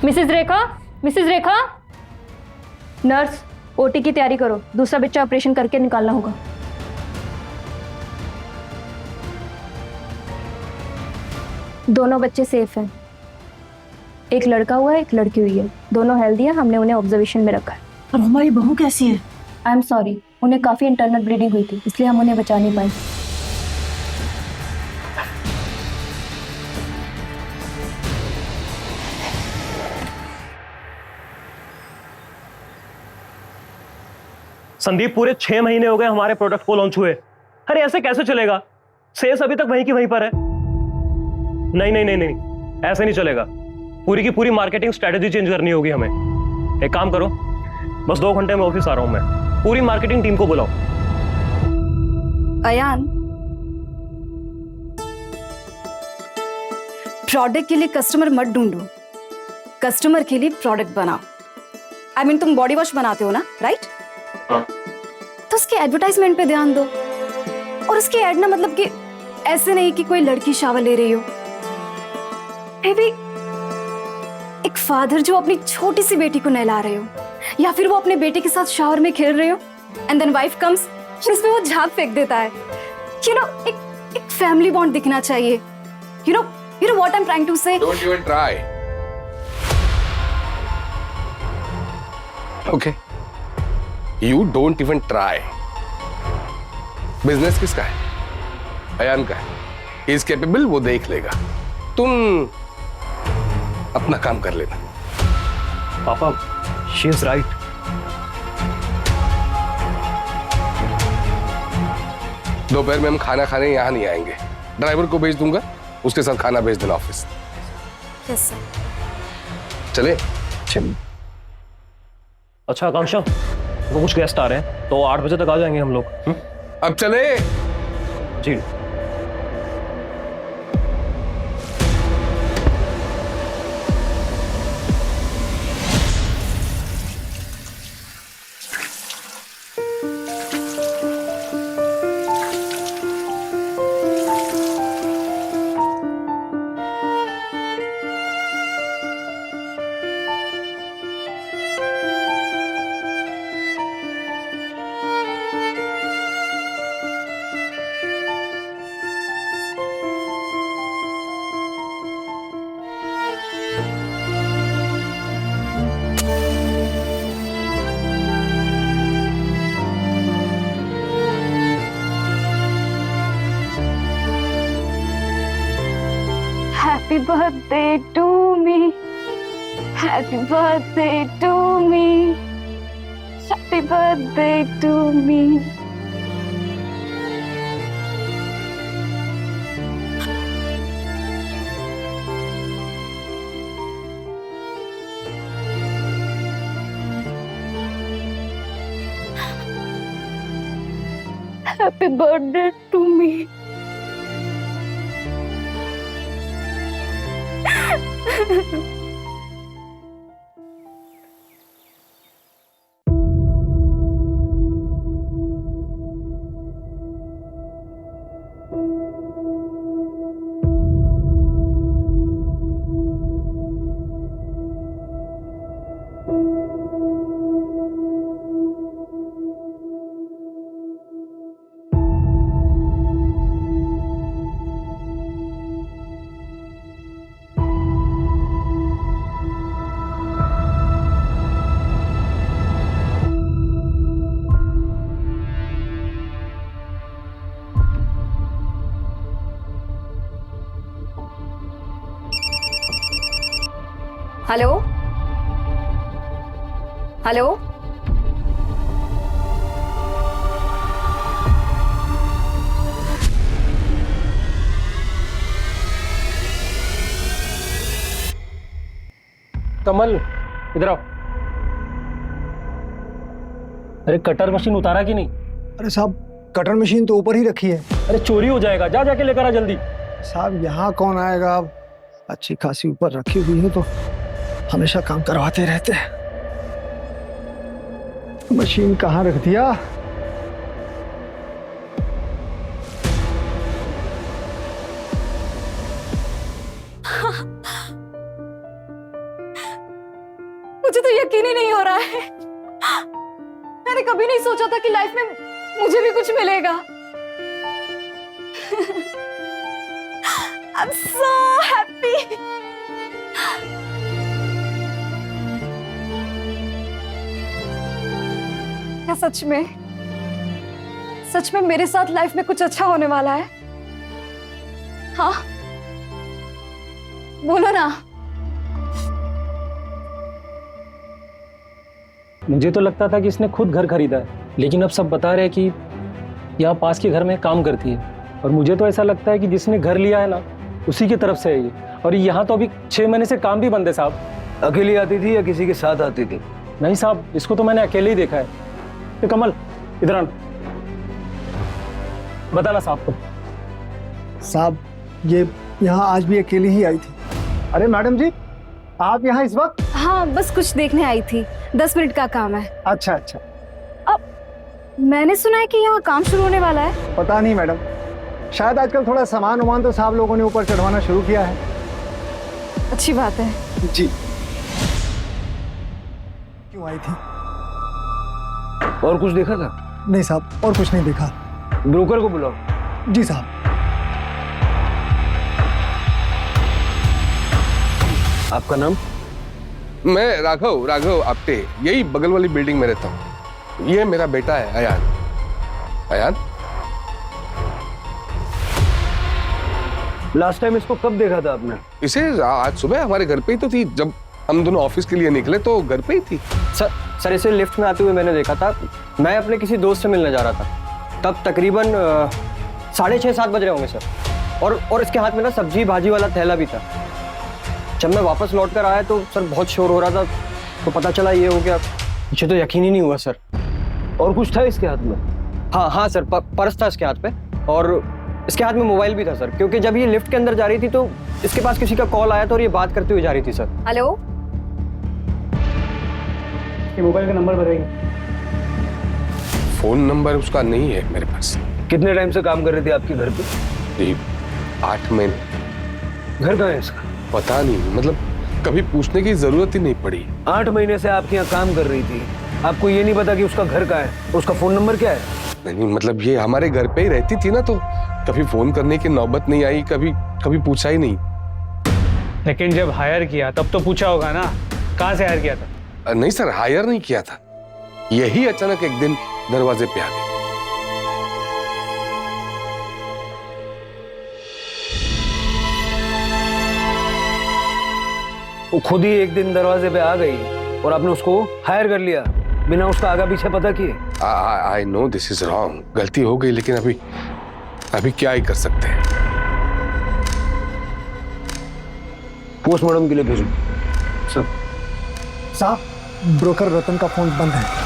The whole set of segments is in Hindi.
मिसेज रेखा, मिसेज रेखा, नर्स ओटी की तैयारी करो, दूसरा बच्चा ऑपरेशन करके निकालना होगा। दोनों बच्चे सेफ हैं, एक लड़का हुआ है, एक लड़की हुई है, दोनों हेल्दी हैं, हमने उन्हें ऑब्जर्वेशन में रखा है। और हमारी बहू कैसी है? आई एम सॉरी, उन्हें काफी इंटरनल ब्लीडिंग हुई थी, इसलिए हम उन्हें बचा नहीं पाए। संदीप, पूरे 6 महीने हो गए हमारे प्रोडक्ट को लॉन्च हुए। अरे ऐसे कैसे चलेगा? सेल्स अभी तक वहीं की वहीं पर है। नहीं नहीं नहीं नहीं, ऐसे नहीं चलेगा। पूरी की पूरी मार्केटिंग स्ट्रेटेजी चेंज करनी होगी हमें। एक काम करो, बस 2 घंटे में ऑफिस आ रहा हूं मैं। पूरी मार्केटिंग टीम को बुलाओ। अयान, प्रोडक्ट के लिए कस्टमर मत ढूंढो, कस्टमर के लिए प्रोडक्ट बनाओ। आई मीन तुम बॉडी वॉश बनाते हो ना, राइट? तो उसके एडवर्टाइजमेंट पे ध्यान दो। और उसके ऐड ना, मतलब कि ऐसे नहीं कि कोई लड़की शावर ले रही हो। मे बी एक फादर जो अपनी छोटी सी बेटी को नहला रहे हो, या फिर वो अपने बेटे के साथ शावर में खेल रहे हो, एंड देन वाइफ कम्स, जिसमें वो झाग फेंक देता है। यू नो, एक फैमिली बॉन्ड दिखना चाहिए। You know what I am trying to say. Don't even try. Okay, you don't even try. Business किसका है? अयान का है। ही इज कैपेबल, वो देख लेगा। तुम अपना काम कर लेना। पापा, शी इज राइट। दोपहर में हम खाना खाने यहाँ नहीं आएंगे। ड्राइवर को भेज दूंगा, उसके साथ खाना भेज देना ऑफिस। Yes sir. चले? अच्छा आकांक्षा, वो कुछ गेस्ट आ रहे हैं तो 8 बजे तक आ जाएंगे हम लोग। अब चले? जी। Happy birthday to me. Happy birthday to me. Happy birthday to me. Happy birthday to me. Hello hello, Kamal, इधर आओ। अरे कटर मशीन उतारा कि नहीं? अरे साहब, कटर मशीन तो ऊपर ही रखी है। अरे चोरी हो जाएगा, जा जाके लेकर आ जल्दी। साहब यहाँ कौन आएगा? अब अच्छी खासी ऊपर रखी हुई है तो हमेशा काम करवाते रहते हैं। मशीन कहाँ रख दिया? मुझे तो यकीन ही नहीं हो रहा है। मैंने कभी नहीं सोचा था कि लाइफ में मुझे भी कुछ मिलेगा। I'm so happy. क्या सच में मेरे साथ लाइफ में कुछ अच्छा होने वाला है? हाँ, बोलो ना। मुझे तो लगता था कि इसने खुद घर खरीदा है, लेकिन अब सब बता रहे हैं कि यहाँ पास के घर में काम करती है। और मुझे तो ऐसा लगता है कि जिसने घर लिया है ना, उसी की तरफ से है ये। और यहाँ तो अभी 6 महीने से काम भी बंद है साहब। अकेली आती थी या किसी के साथ आती थी? नहीं साहब, इसको तो मैंने अकेले ही देखा है। ये कमल, इधर आना, बताना साहब को। साहब, ये यहाँ आज भी अकेली ही आई थी। अरे मैडम जी, आप यहाँ इस वक्त? हाँ, बस कुछ देखने आई थी। 10 मिनट का काम है। अच्छा अच्छा। मैंने सुना है कि यहाँ काम शुरू होने वाला है। पता नहीं मैडम, शायद आजकल थोड़ा सामान उमान तो साहब लोगों ने ऊपर चढ़वाना शुरू किया है। अच्छी बात है। जी। क्यों आई थी? और कुछ देखा था? नहीं साहब, और कुछ नहीं देखा। ब्रोकर को बुलाओ। जी साहब। आपका नाम? मैं राघव आप्टे, यही बगल वाली बिल्डिंग में रहता हूँ। ये मेरा बेटा है अयान। अयान, लास्ट टाइम इसको कब देखा था आपने? इसे आज सुबह हमारे घर पे ही तो थी। जब हम दोनों ऑफिस के लिए निकले तो घर पे ही थी। सर इसे लिफ्ट में आते हुए मैंने देखा था। मैं अपने किसी दोस्त से मिलने जा रहा था, तब तकरीबन 6:30-7 बज रहे होंगे सर। और इसके हाथ में ना सब्जी भाजी वाला थैला भी था। जब मैं वापस लौट कर आया तो सर बहुत शोर हो रहा था, तो पता चला ये हो गया। मुझे तो यकीन ही नहीं हुआ सर। और कुछ था इसके हाथ में? हाँ सर, पर्स था इसके हाथ पे, और इसके हाथ में मोबाइल भी था सर। क्योंकि जब ये लिफ्ट के अंदर जा रही थी तो इसके पास किसी का कॉल आया था और ये बात करते हुए जा रही थी सर। हेलो, ये मोबाइल का नंबर बताइए। फोन नंबर उसका नहीं है मेरे पास। कितने टाइम से काम कर रही थी आपके घर पे? ये 8 महीने। घर कहाँ है इसका? पता नहीं, मतलब कभी पूछने की जरूरत ही नहीं पड़ी। 8 महीने से आपके यहाँ काम कर रही थी, आपको ये नहीं पता कि उसका घर कहाँ है, उसका फोन नंबर क्या है? नहीं, मतलब ये हमारे घर पे ही रहती थी ना, तो कभी फोन करने की नौबत नहीं आई, कभी पूछा ही नहीं। लेकिन जब हायर किया तब तो पूछा होगा ना, कहाँ से हायर किया था? नहीं सर, हायर नहीं किया था। यही अचानक एक दिन दरवाजे पे आ गई। वो खुद ही एक दिन दरवाजे पे आ गई और आपने उसको हायर कर लिया बिना उसका आगा पीछे पता किए। I know this is wrong, गलती हो गई, लेकिन अभी क्या ही कर सकते हैं। पोस्टमार्टम के लिए भेजो। साहब, ब्रोकर रतन का फोन बंद है।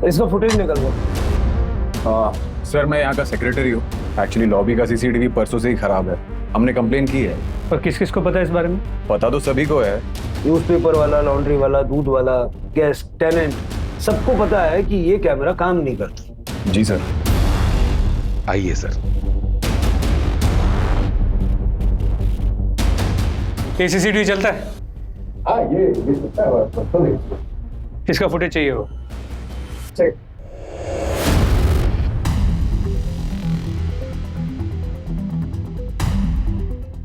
इसका फुटेज निकलवा। सर, मैं यहाँ का सेक्रेटरी हूँ। एक्चुअली लॉबी का सीसीटीवी परसों से ही खराब है। हमने कंप्लेन की है। और किस किस को पता है इस बारे में? पता तो सभी को है। न्यूज़पेपर वाला, लॉन्ड्री वाला, दूध वाला, गेस्ट, टेनेंट, सबको पता है कि ये कैमरा काम नहीं करता। जी सर। आइए सर। ये सीसीटीवी चलता है? हाँ, ये चलता है। इसका फुटेज चाहिए हो।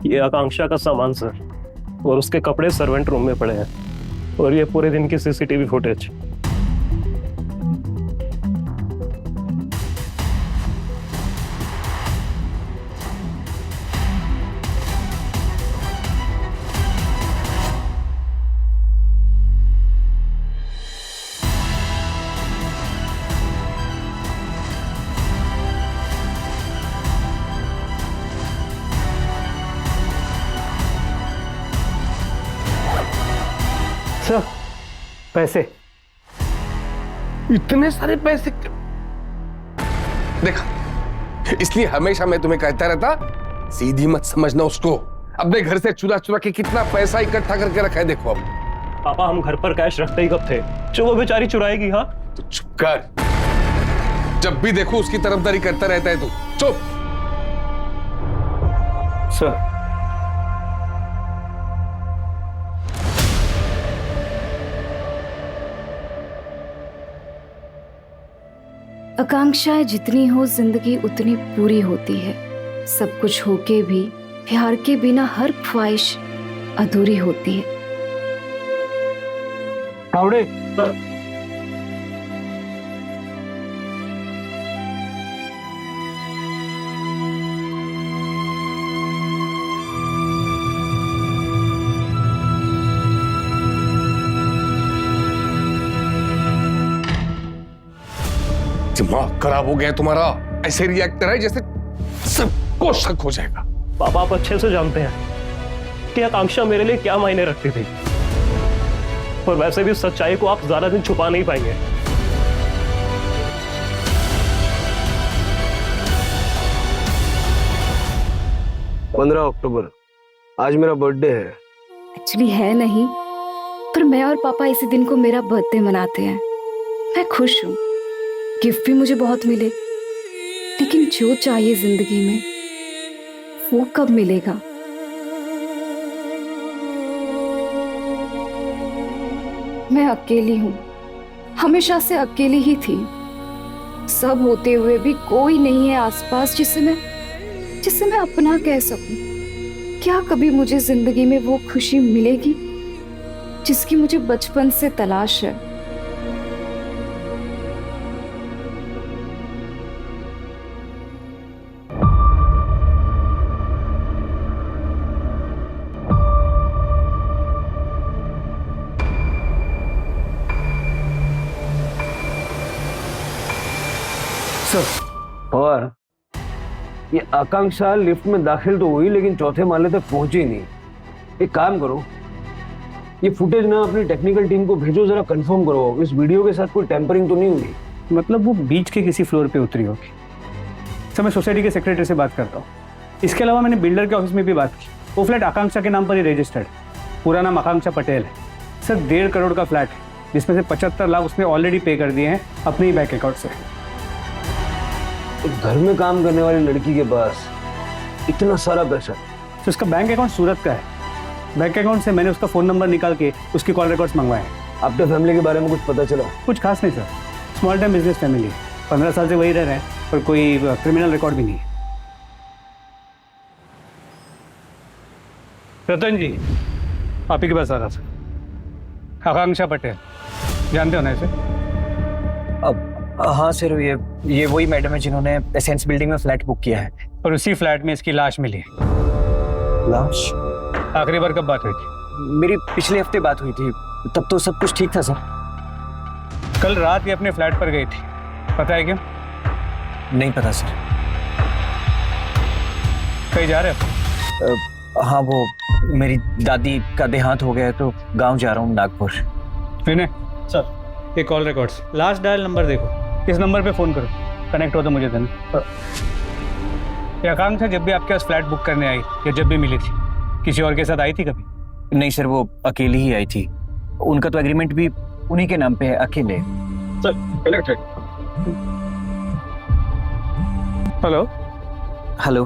ये आकांक्षा का सामान सर, और उसके कपड़े सर्वेंट रूम में पड़े हैं, और ये पूरे दिन की सीसीटीवी फुटेज। सर, पैसे। इतने सारे पैसे? देखा, इसलिए हमेशा मैं तुम्हें कहता रहता, सीधी मत समझना उसको। अपने घर से चुरा चुरा के कितना पैसा इकट्ठा करके रखा है, देखो अब। पापा, हम घर पर कैश रखते ही कब थे जो वो बेचारी चुराएगी? हाँ, तो चुप कर। जब भी देखो उसकी तरफदारी करता रहता है तू। चुप। सर आकांक्षाएं जितनी हो जिंदगी उतनी पूरी होती है। सब कुछ होके भी प्यार के बिना हर ख्वाहिश अधूरी होती है। तावड़े दिमाग खराब हो गया तुम्हारा। ऐसे रिएक्ट कर रहा है जैसे सबको शक हो जाएगा। पापा आप अच्छे से जानते हैं कि आकांक्षा मेरे लिए क्या मायने रखती थी, और वैसे भी सच्चाई को आप ज्यादा दिन छुपा नहीं पाएंगे। अक्टूबर आज मेरा बर्थडे है। एक्चुअली है नहीं, पर मैं और पापा इसी दिन को मेरा बर्थडे मनाते हैं। मैं खुश हूँ, गिफ्ट भी मुझे बहुत मिले, लेकिन जो चाहिए जिंदगी में वो कब मिलेगा? मैं अकेली हूँ, हमेशा से अकेली ही थी। सब होते हुए भी कोई नहीं है आसपास जिसे मैं अपना कह सकूं। क्या कभी मुझे जिंदगी में वो खुशी मिलेगी जिसकी मुझे बचपन से तलाश है? और ये आकांक्षा लिफ्ट में दाखिल तो हुई लेकिन चौथे माले तक पहुंची नहीं। एक काम करो, ये फुटेज ना अपनी टेक्निकल टीम को भेजो, जरा कंफर्म करो इस वीडियो के साथ कोई टेम्परिंग तो नहीं हुई। मतलब वो बीच के किसी फ्लोर पे उतरी होगी। सर मैं सोसाइटी के सेक्रेटरी से बात करता हूँ। इसके अलावा मैंने बिल्डर के ऑफिस में भी बात की। वो फ्लैट आकांक्षा के नाम पर ही रजिस्टर्ड है। पूरा नाम आकांक्षा पटेल है। सर 1.5 करोड़ का फ्लैट है, जिसमें से 75 लाख उसने ऑलरेडी पे कर दिए हैं अपने ही बैंक अकाउंट से। एक घर में काम करने वाली लड़की के पास इतना सारा पैसा। तो उसका बैंक अकाउंट सूरत का है। बैंक अकाउंट से मैंने उसका फ़ोन नंबर निकाल के उसकी कॉल रिकॉर्ड्स मंगवाए। आपके फैमिली के बारे में कुछ पता चला? कुछ खास नहीं sir, small time business family है। 15 साल से वही रह रहे हैं, पर कोई क्रिमिनल रिकॉर्ड भी नहीं है। रतन जी आप ही के पास आ रहा था। आकांक्षा पटेल जानते हो ना इसे? अब हाँ सर, ये वही मैडम है जिन्होंने एसेंस बिल्डिंग में फ्लैट बुक किया है। और उसी फ्लैट में इसकी लाश मिली है। लाश? आखिरी बार कब बात हुई थी? मेरी पिछले हफ्ते बात हुई थी, तब तो सब कुछ ठीक था सर। कल रात ये अपने फ्लैट पर गई थी, पता है क्यों? नहीं पता सर। कहीं जा रहे हो? हाँ, वो मेरी दादी का देहांत हो गया है तो गांव जा रहा हूँ, नागपुर। विनय सर, ये call records last dial number देखो, इस नंबर पे फ़ोन करो, कनेक्ट हो तो मुझे देना। ये आकांक्षा जब भी आपके पास फ्लैट बुक करने आई या जब भी मिली थी, किसी और के साथ आई थी कभी? नहीं सर, वो अकेली ही आई थी। उनका तो एग्रीमेंट भी उन्हीं के नाम पे है, अकेले। Sir connected. Hello hello.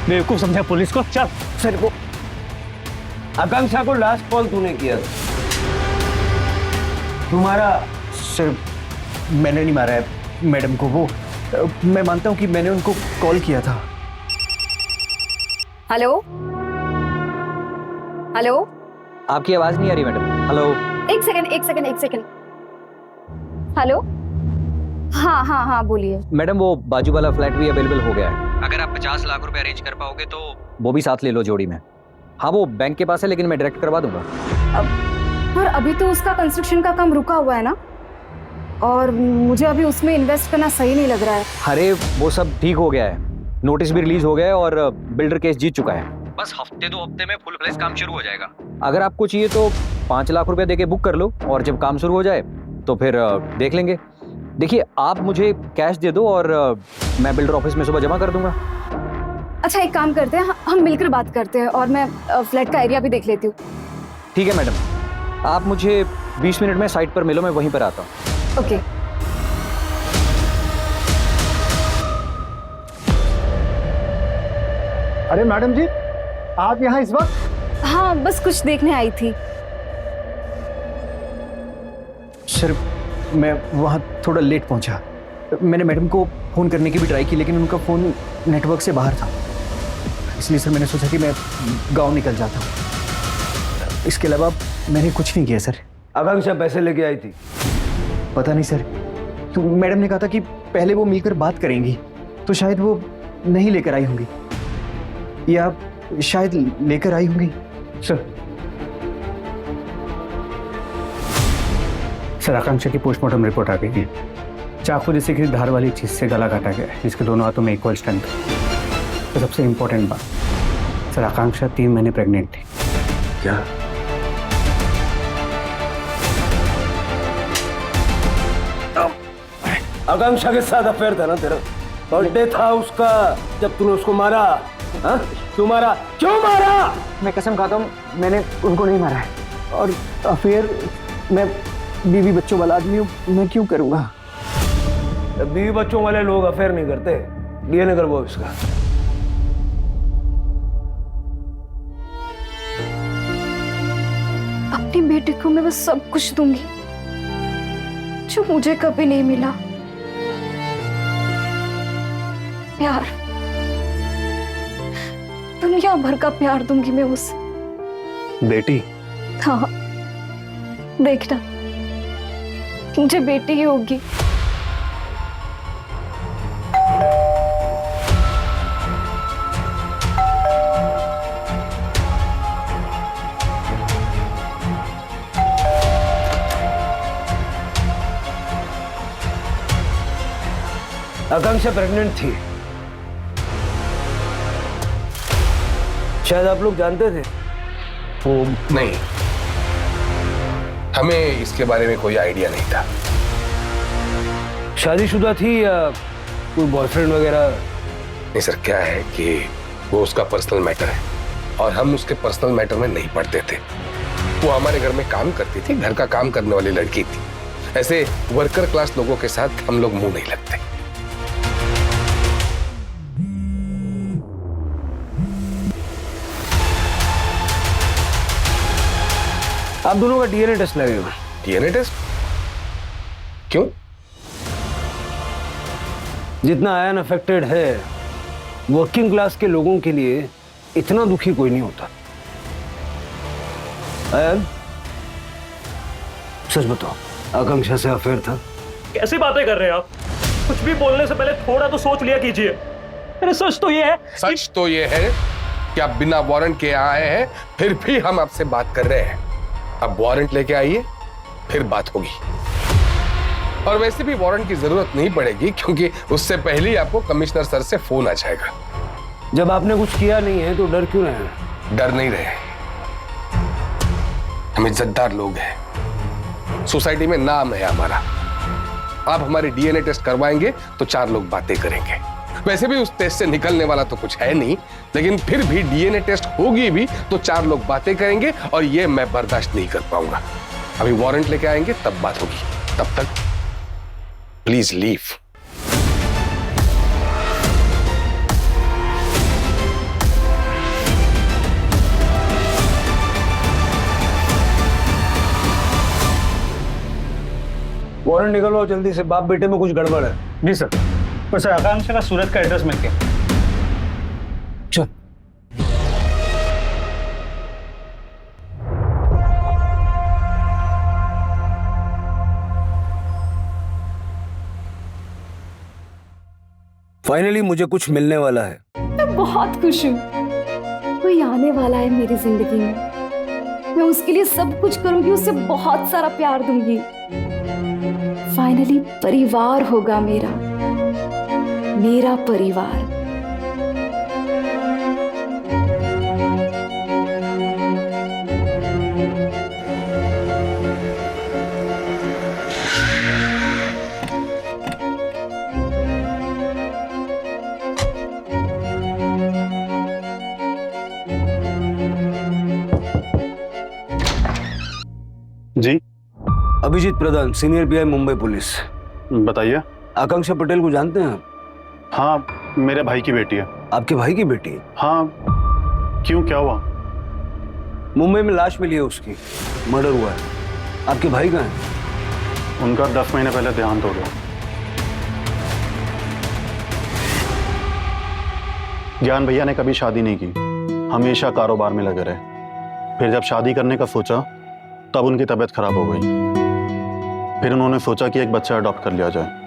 बेवकूफ समझा पुलिस को? चल सर वो आकांक्षा को लास्ट कॉल तूने किया तुम्हारा? सर मैंने नहीं मारा है मैडम को। वो मैं मानता हूँ कि मैंने उनको कॉल किया था। हेलो हेलो, आपकी आवाज नहीं आ रही मैडम। हेलो। एक सेकंड। हेलो, हाँ हाँ हाँ बोलिए। मैडम वो बाजू वाला फ्लैट भी अवेलेबल हो गया है। अगर आप 50 लाख रुपए अरेंज कर पाओगे तो वो भी साथ ले लो जोड़ी में। हाँ वो बैंक के पास है, लेकिन मैं डायरेक्ट करवा दूंगा। पर अभी तो उसका कंस्ट्रक्शन का काम रुका हुआ है ना, और मुझे अभी उसमें इन्वेस्ट करना सही नहीं लग रहा है। अरे वो सब ठीक हो गया है, नोटिस भी रिलीज हो गया है और बिल्डर केस जीत चुका है। बस हफ्ते 2 हफ्ते में फुल फ्लेज काम शुरू हो जाएगा। अगर आपको चाहिए तो 5 लाख रुपए देके बुक कर लो, और जब काम शुरू हो जाए तो फिर देख लेंगे। देखिए आप मुझे कैश दे दो और मैं बिल्डर ऑफिस में सुबह जमा कर दूंगा। अच्छा एक काम करते हैं, हम मिलकर बात करते हैं, और मैं फ्लैट का एरिया भी देख लेती हूँ। ठीक है मैडम, आप मुझे 20 मिनट में साइट पर मिलो, मैं वहीं पर आता हूँ। ओके। अरे मैडम जी, आप यहाँ इस वक्त? हाँ, बस कुछ देखने आई थी। सर, मैं वहाँ थोड़ा लेट पहुँचा। मैंने मैडम को फ़ोन करने की भी ट्राई की, लेकिन उनका फ़ोन नेटवर्क से बाहर था। इसलिए सर मैंने सोचा कि मैं गांव निकल जाता हूँ। इसके अलावा मैंने कुछ नहीं किया सर। आकांक्षा पैसे लेके आई थी? पता नहीं सर, तो मैडम ने कहा था कि पहले वो मिलकर बात करेंगी, तो शायद वो नहीं लेकर आई होंगी, या शायद लेकर आई होंगी। सर, आकांक्षा की पोस्टमार्टम रिपोर्ट आ गई है। चाकू जैसे किसी धार वाली चीज से गला काटा गया है, जिसके दोनों हाथों में इक्वल स्ट्रेंथ है। तो सबसे इम्पोर्टेंट बात सर, आकांक्षा 3 महीने प्रेग्नेंट थी। क्या? आकांक्षा के साथ अफेयर था ना तेरा? बर्थडे था उसका जब तूने उसको मारा। हाँ? क्यों मारा? क्यों मारा? मैं कसम खाता हूँ, मैंने उनको नहीं मारा है। और अफेयर, मैं बीवी बच्चों वाला आदमी हूँ, मैं क्यों करूँगा? बीवी बच्चों वाले लोग अफेयर नहीं करते। डीएनए करवाओ इसका। अपनी बेटी को मैं बस सब कुछ दूंगी जो मुझे कभी नहीं मिला। प्यार, दुनिया भर का प्यार दूंगी मैं उसे। बेटी? हाँ, देखना, मुझे बेटी ही होगी। आकांक्षा प्रेग्नेंट थी, शायद आप लोग जानते थे। वो नहीं, हमें इसके बारे में कोई आइडिया नहीं था। शादीशुदा थी या कोई बॉयफ्रेंड वगैरह? नहीं सर, क्या है कि वो उसका पर्सनल मैटर है और हम उसके पर्सनल मैटर में नहीं पड़ते थे। वो हमारे घर में काम करती थी, घर का काम करने वाली लड़की थी। ऐसे वर्कर क्लास लोगों के साथ हम लोग मुंह नहीं लगते। आप दोनों का डीएनए टेस्ट लगेगा। DNA test? क्यों? जितना आयन अफेक्टेड है, वर्किंग क्लास के लोगों के लिए इतना दुखी कोई नहीं होता। आयन, सच बताओ, आकांक्षा से अफेयर था? कैसी बातें कर रहे हैं आप? कुछ भी बोलने से पहले थोड़ा तो सोच लिया कीजिए। अरे सच तो ये है, सच तो ये है कि आप बिना वारंट के आए हैं, फिर भी हम आपसे बात कर रहे हैं। अब वारंट लेके आइए, फिर बात होगी। और वैसे भी वारंट की जरूरत नहीं पड़ेगी, क्योंकि उससे पहले ही आपको कमिश्नर सर से फोन आ जाएगा। जब आपने कुछ किया नहीं है तो डर क्यों रहे? डर नहीं रहे, हम इज्जतदार लोग हैं, सोसाइटी में नाम है हमारा। आप हमारे डीएनए टेस्ट करवाएंगे तो 4 लोग बातें करेंगे। वैसे भी उस टेस्ट से निकलने वाला तो कुछ है नहीं, लेकिन फिर भी डीएनए टेस्ट होगी भी तो 4 लोग बातें करेंगे, और ये मैं बर्दाश्त नहीं कर पाऊंगा। अभी वारंट लेके आएंगे तब बात होगी। तब तक प्लीज लीव। वारंट निकलवाओ जल्दी से, बाप बेटे में कुछ गड़बड़ है। जी सर। पर सर, आकांक्षा का सूरत का एड्रेस मिल गया। चल। फाइनली मुझे कुछ मिलने वाला है। मैं बहुत खुश हूँ। कोई आने वाला है मेरी जिंदगी में, मैं उसके लिए सब कुछ करूंगी, उसे बहुत सारा प्यार दूंगी। फाइनली परिवार होगा मेरा, मेरा परिवार। जी अभिजीत प्रधान, सीनियर पीआई, मुंबई पुलिस। बताइए। आकांक्षा पटेल को जानते हैं आप? हाँ, मेरे भाई की बेटी है। आपके भाई की बेटी? हाँ, क्यों, क्या हुआ? मुंबई में लाश मिली है उसकी, मर्डर हुआ है। आपके भाई कहाँ हैं? उनका 10 महीने पहले देहांत हो गया। ज्ञान भैया ने कभी शादी नहीं की, हमेशा कारोबार में लगे रहे। फिर जब शादी करने का सोचा तब उनकी तबीयत खराब हो गई। फिर उन्होंने सोचा कि एक बच्चा अडॉप्ट कर लिया जाए।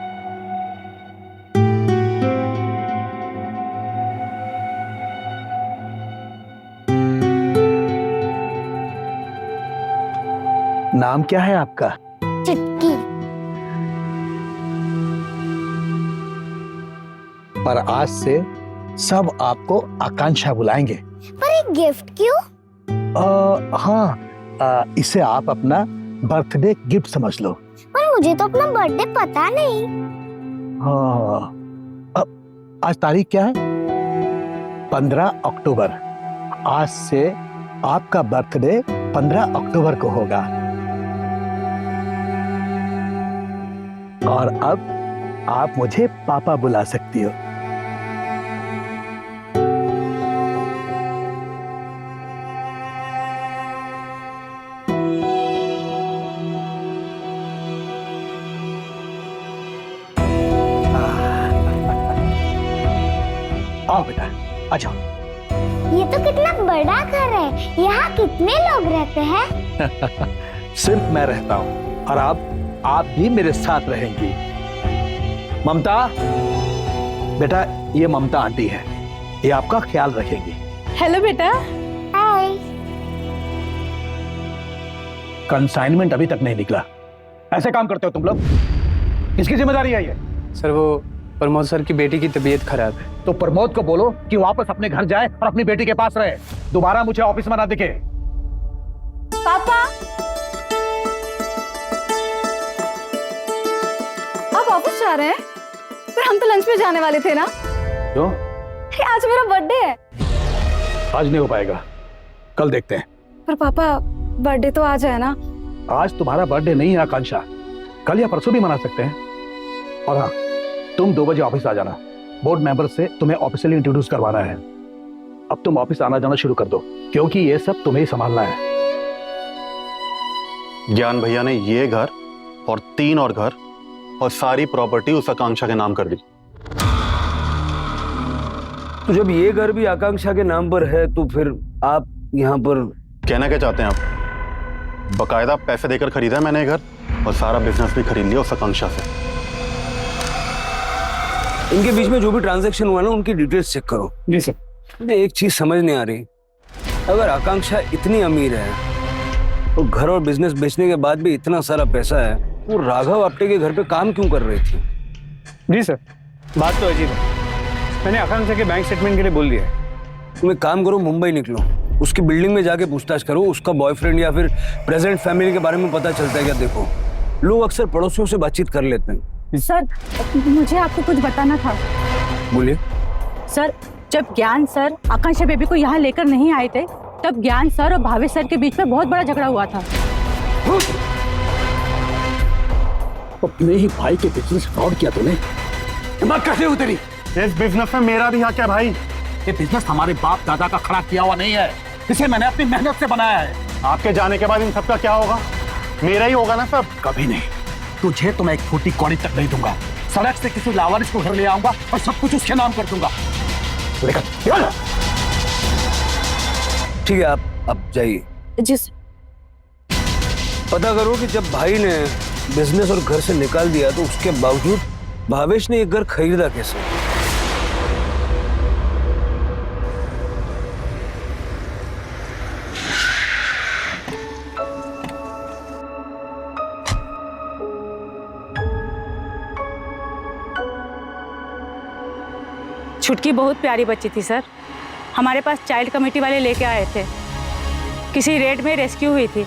नाम क्या है आपका? चुटकी। पर आज से सब आपको आकांक्षा बुलाएंगे। पर एक गिफ्ट क्यों? हाँ, इसे आप अपना बर्थडे गिफ्ट समझ लो। पर मुझे तो अपना बर्थडे पता नहीं। हाँ, आज तारीख क्या है? 15 अक्टूबर। आज से आपका बर्थडे 15 अक्टूबर को होगा। और अब आप मुझे पापा बुला सकती हो। आओ बेटा, आ जाओ। ये तो कितना बड़ा घर है। यहाँ कितने लोग रहते हैं? सिर्फ मैं रहता हूँ और आप भी मेरे साथ रहेंगी। ममता, बेटा ये ममता आंटी है, ये आपका ख्याल रखेंगी। हेलो बेटा। हाय। कंसाइनमेंट अभी तक नहीं निकला। ऐसे काम करते हो तुम लोग? किसकी जिम्मेदारी है ये? सर वो प्रमोद सर की बेटी की तबीयत खराब है। तो प्रमोद को बोलो कि वापस अपने घर जाए और अपनी बेटी के पास रहे। दोबारा मुझे ऑफिस में ना दिखे। पापा, आप ऑफिस जा रहे हैं? पर हम तो लंच में जाने वाले थे ना। क्यों? आज मेरा बर्थडे है। आज नहीं हो पाएगा, कल देखते हैं। पर पापा, बर्थडे तो आज है ना। आज तुम्हारा बर्थडे नहीं है आकांक्षा, कल या परसों भी मना सकते हैं। और हाँ, तुम 2 बजे ऑफिस आ जाना। बोर्ड मेंबर से तुम्हें ऑफिशियली इंट्रोड्यूस करवाना है। अब तुम ऑफिस आना जाना शुरू कर दो, क्योंकि ये सब तुम्हें ही संभालना है। ज्ञान भैया ने ये घर और 3 और घर और सारी प्रॉपर्टी उस आकांक्षा के नाम कर दी। तो जब ये घर भी आकांक्षा के नाम पर है तो फिर आप यहाँ पर कहना क्या चाहते हैं आप? बकायदा पैसे देकर खरीदा है मैंने ये घर और सारा बिजनेस भी खरीद लिया उस आकांक्षा से। इनके बीच में जो भी ट्रांजैक्शन हुआ ना, उनकी डिटेल्स चेक करो। जी सर। मुझे एक चीज समझ नहीं आ रही, अगर आकांक्षा इतनी अमीर है और घर और बिजनेस बेचने के बाद भी इतना सारा पैसा है, वो राघव आपटे के घर पे काम क्यों कर रही थी? जी सर, बात तो अजीब है। मैंने आकांक्षा के बैंक स्टेटमेंट के लिए बोल दिया है। तुम एक काम करो, मुंबई निकलो, उसकी बिल्डिंग में जाके पूछताछ करो। उसका बॉयफ्रेंड या फिर प्रेजेंट फैमिली के बारे में पता चलता है क्या? देखो, लोग अक्सर पड़ोसियों से बातचीत कर लेते हैं। सर, मुझे आपको कुछ बताना था। बोलिए। सर, जब ज्ञान सर आकांक्षा बेबी को यहाँ लेकर नहीं आए थे, तब ज्ञान सर और भावेश सर के बीच में बहुत बड़ा झगड़ा हुआ था। अपने ही भाई के बिजनेस फ्रॉड किया तूने? दिमाग कैसे हुई तेरी? इस बिजनेस में मेरा भी हक है भाई। ये बिजनेस हमारे बाप दादा का खड़ा किया हुआ नहीं है, इसे मैंने अपनी मेहनत से बनाया है। आपके जाने के बाद इन सबका क्या होगा? मेरा ही होगा ना सब। कभी नहीं, तुझे तो मैं एक फूटी कौड़ी तक नहीं दूंगा। सड़क से किसी लावारिस को घर ले आऊंगा और सब कुछ उसके नाम कर दूंगा। ठीक है, आप जाइए। जी। पता करो कि जब भाई ने बिजनेस और घर से निकाल दिया तो उसके बावजूद भावेश ने एक घर खरीदा कैसे? छुटकी बहुत प्यारी बच्ची थी सर। हमारे पास चाइल्ड कमेटी वाले लेके आए थे। किसी रेड में रेस्क्यू हुई थी।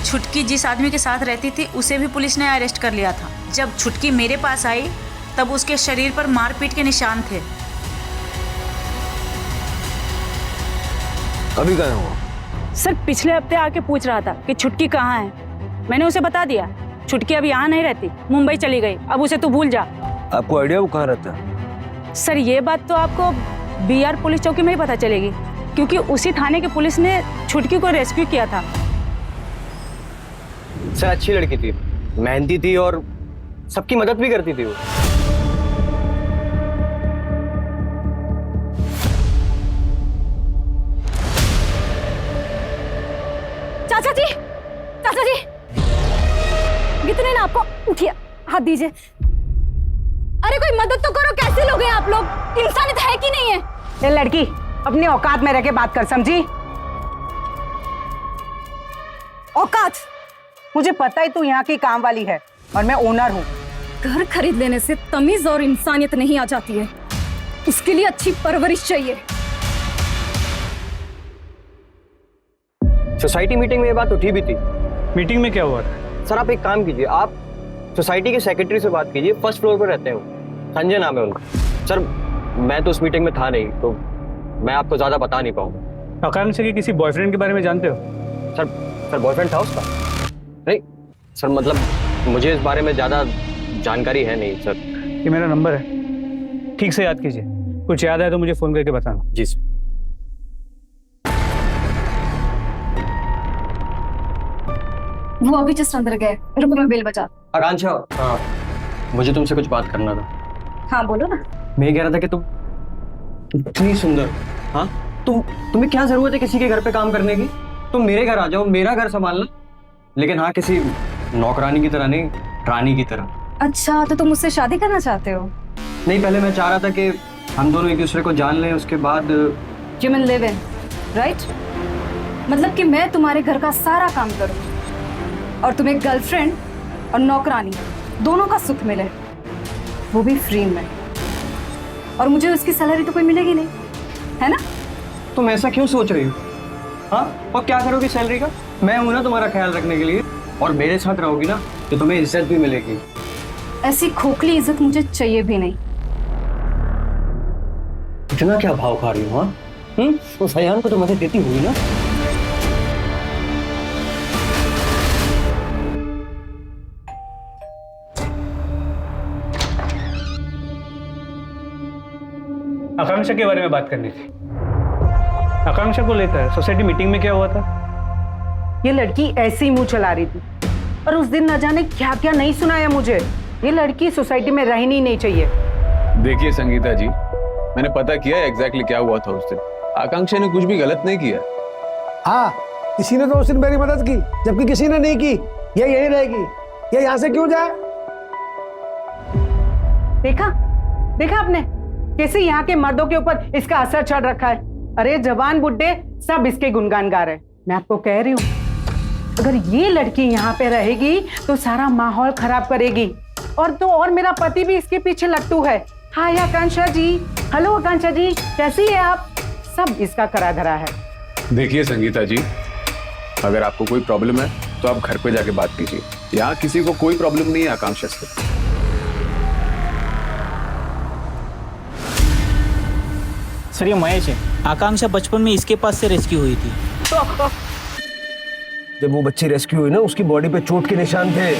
छुटकी जिस आदमी के साथ रहती थी उसे भी पुलिस ने अरेस्ट कर लिया था। जब छुटकी मेरे पास आई तब उसके शरीर पर मारपीट के निशान थे। अभी कहाँ हुआ? सर पिछले हफ्ते आके पूछ रहा था कि छुटकी कहाँ है। मैंने उसे बता दिया छुटकी अब यहाँ नहीं रहती, मुंबई चली गई, अब उसे तू भूल जा। आपको आइडिया वो कहाँ रहता है? सर ये बात तो आपको BR पुलिस चौकी में ही पता चलेगी, क्योंकि उसी थाने की पुलिस ने छुटकी को रेस्क्यू किया था। सर अच्छी लड़की थी, मेहनती थी और सबकी मदद भी करती थी वो। चाचा जी, चाचा जी, कितने ना आपको, उठिए, हाथ दीजिए। अरे कोई मदद तो करो, कैसे लोग हैं आप लोग? इंसानियत है कि नहीं है? ये लड़की अपनी औकात में रह के बात कर, समझी? औकात? मुझे पता है तू यहाँ की काम वाली है और मैं ओनर हूँ। घर खरीद लेने से तमीज और इंसानियत नहीं आ जाती है, उसके लिए अच्छी परवरिश चाहिए। सोसाइटी मीटिंग में ये बात उठी भी थी। मीटिंग में क्या हुआ था? सर आप एक काम कीजिए, आप सोसाइटी के सेक्रेटरी से बात कीजिए, फर्स्ट फ्लोर पर रहते हैं, संजय नाम है उनका। सर मैं तो उस मीटिंग में था नहीं, तो मैं आपको ज्यादा बता नहीं पाऊंगा। आकांक्षा के किसी बॉयफ्रेंड के बारे में जानते हो? सर बॉयफ्रेंड था उसका? नहीं सर, मतलब मुझे इस बारे में ज्यादा जानकारी है नहीं सर। ये मेरा नंबर है, ठीक से याद कीजिए, कुछ याद है तो मुझे फोन करके बताना। जी सर। वो अभी जस्ट अंदर गए, रुको मैं बेल बजा। आकांक्षा, हाँ मुझे तुमसे कुछ बात करना था। हाँ बोलो ना। मैं कह रहा था कि तुम इतनी सुंदर, हाँ तुम्हें क्या जरूरत है किसी के घर पे काम करने की? तुम मेरे घर आ जाओ, मेरा घर संभालना, लेकिन हाँ किसी नौकरानी की तरह नहीं, रानी की तरह। अच्छा तो तुम मुझसे शादी करना चाहते हो? नहीं, पहले मैं चाह रहा था कि हम दोनों एक दूसरे को जान लें, उसके बाद you mean live in, right? मतलब कि मैं तुम्हारे घर का सारा काम करूँ और तुम्हें गर्लफ्रेंड और नौकरानी दोनों का सुख मिले, वो भी फ्री में, और मुझे उसकी सैलरी तो कोई मिलेगी नहीं, है ना? तुम ऐसा क्यों सोच रही हो? हाँ, और क्या करोगी सैलरी का? मैं हूं ना तुम्हारा ख्याल रखने के लिए, और मेरे साथ रहोगी ना तो तुम्हें इज्जत भी मिलेगी। ऐसी खोखली इज्जत मुझे चाहिए भी नहीं। इतना क्या भाव खा रही हो? हाँ तो सयान को तो मदद देती हुई ना। आकांक्षा के बारे में बात करनी थी। आकांक्षा को लेकर सोसाइटी मीटिंग में क्या हुआ था? ये लड़की ऐसे ही मुंह चला रही थी और उस दिन न जाने क्या क्या नहीं सुनाया मुझे। ये लड़की सोसाइटी में रहनी नहीं चाहिए। देखिए संगीता जी, मैंने पता किया एग्जैक्टली क्या हुआ था उस दिन। आकांक्षा ने कुछ भी गलत नहीं किया। हाँ, किसी ने तो उस दिन मेरी मदद की, जबकि किसी ने नहीं की। ये यही रहेगी, ये यहाँ से क्यों जाए? देखा देखा आपने कैसे यहाँ के मर्दों के ऊपर इसका असर चढ़ रखा है। अरे जवान बुड्ढे सब इसके गुणगान गा रहे हैं। मैं आपको कह रही हूँ, अगर ये लड़की यहाँ पे रहेगी तो सारा माहौल खराब करेगी। और मेरा पति भी इसके पीछे लट्टू है। हाय आकांक्षा जी, हेलो आकांक्षा जी, कैसी है आप? सब इसका करा धरा है। देखिए संगीता जी, अगर आपको कोई प्रॉब्लम है तो आप घर पे जाके बात कीजिए। यहाँ किसी को कोई प्रॉब्लम नहीं है आकांक्षा से। सर ये महेश है, आकांक्षा बचपन में इसके पास से रेस्क्यू हुई थी। जब वो बच्ची रेस्क्यू हुई ना, उसकी बॉडी पे चोट के निशान थे।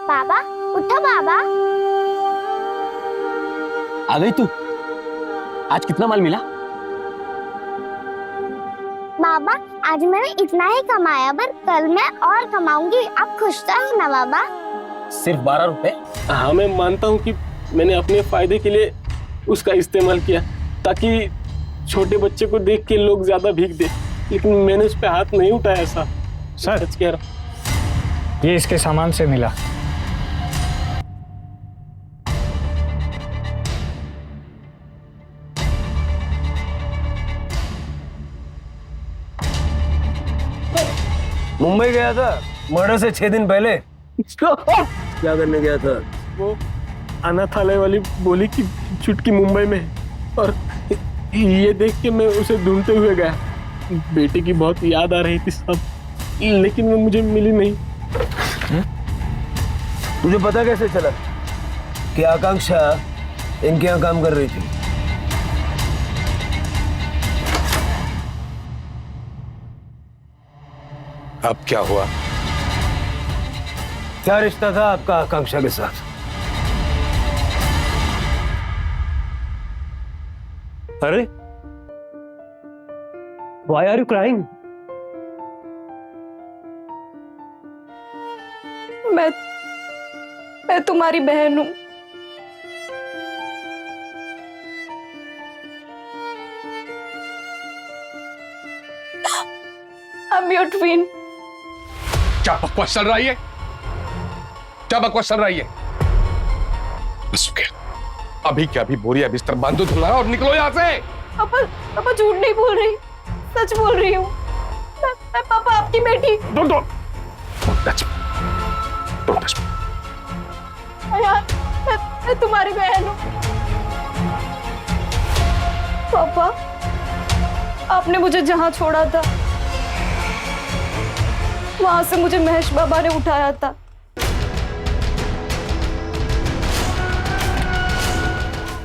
बाबा उठो बाबा। आ गई तू? आज कितना माल मिला? बाबा आज मैंने इतना ही कमाया, पर कल मैं और कमाऊंगी। आप खुश तो हैं ना बाबा? सिर्फ 12 रुपए? हाँ मैं मानता हूँ कि मैंने अपने फायदे के लिए उसका इस्तेमाल किया, ताकि छोटे बच्चे को देख के लोग ज्यादा भीख दे, लेकिन मैंने उस पर हाथ नहीं उठाया। ऐसा सच कह रहा। ये इसके सामान से मिला। मुंबई गया था मर्डर से 6 दिन पहले। क्या करने गया था? वो अनाथालय वाली बोली कि छुटकी मुंबई में, और ये देख के मैं उसे ढूंढते हुए गया। बेटे की बहुत याद आ रही थी सब, लेकिन वो मुझे मिली नहीं। तुझे पता कैसे चला कि आकांक्षा इनके यहाँ काम कर रही थी? अब क्या हुआ? क्या रिश्ता था आपका आकांक्षा के साथ? अरे वाई आर यू क्राइंग? मैं तुम्हारी बहन हूं। I'm your twin. क्या बकवास चल रही है? क्या बकवास चल रही है? बस हो गया। अभी क्या अभी बोरिया बिस्तर बांधो तुम्हारा और निकलो यहाँ से। पापा झूठ नहीं बोल रही, सच बोल रही हूँ। मैं पापा आपकी बेटी। Don't touch me. Don't touch me. यार, मैं तुम्हारी बहन हूँ। पापा, आपने मुझे जहाँ छोड़ा था वहां से मुझे महेश बाबा ने उठाया था।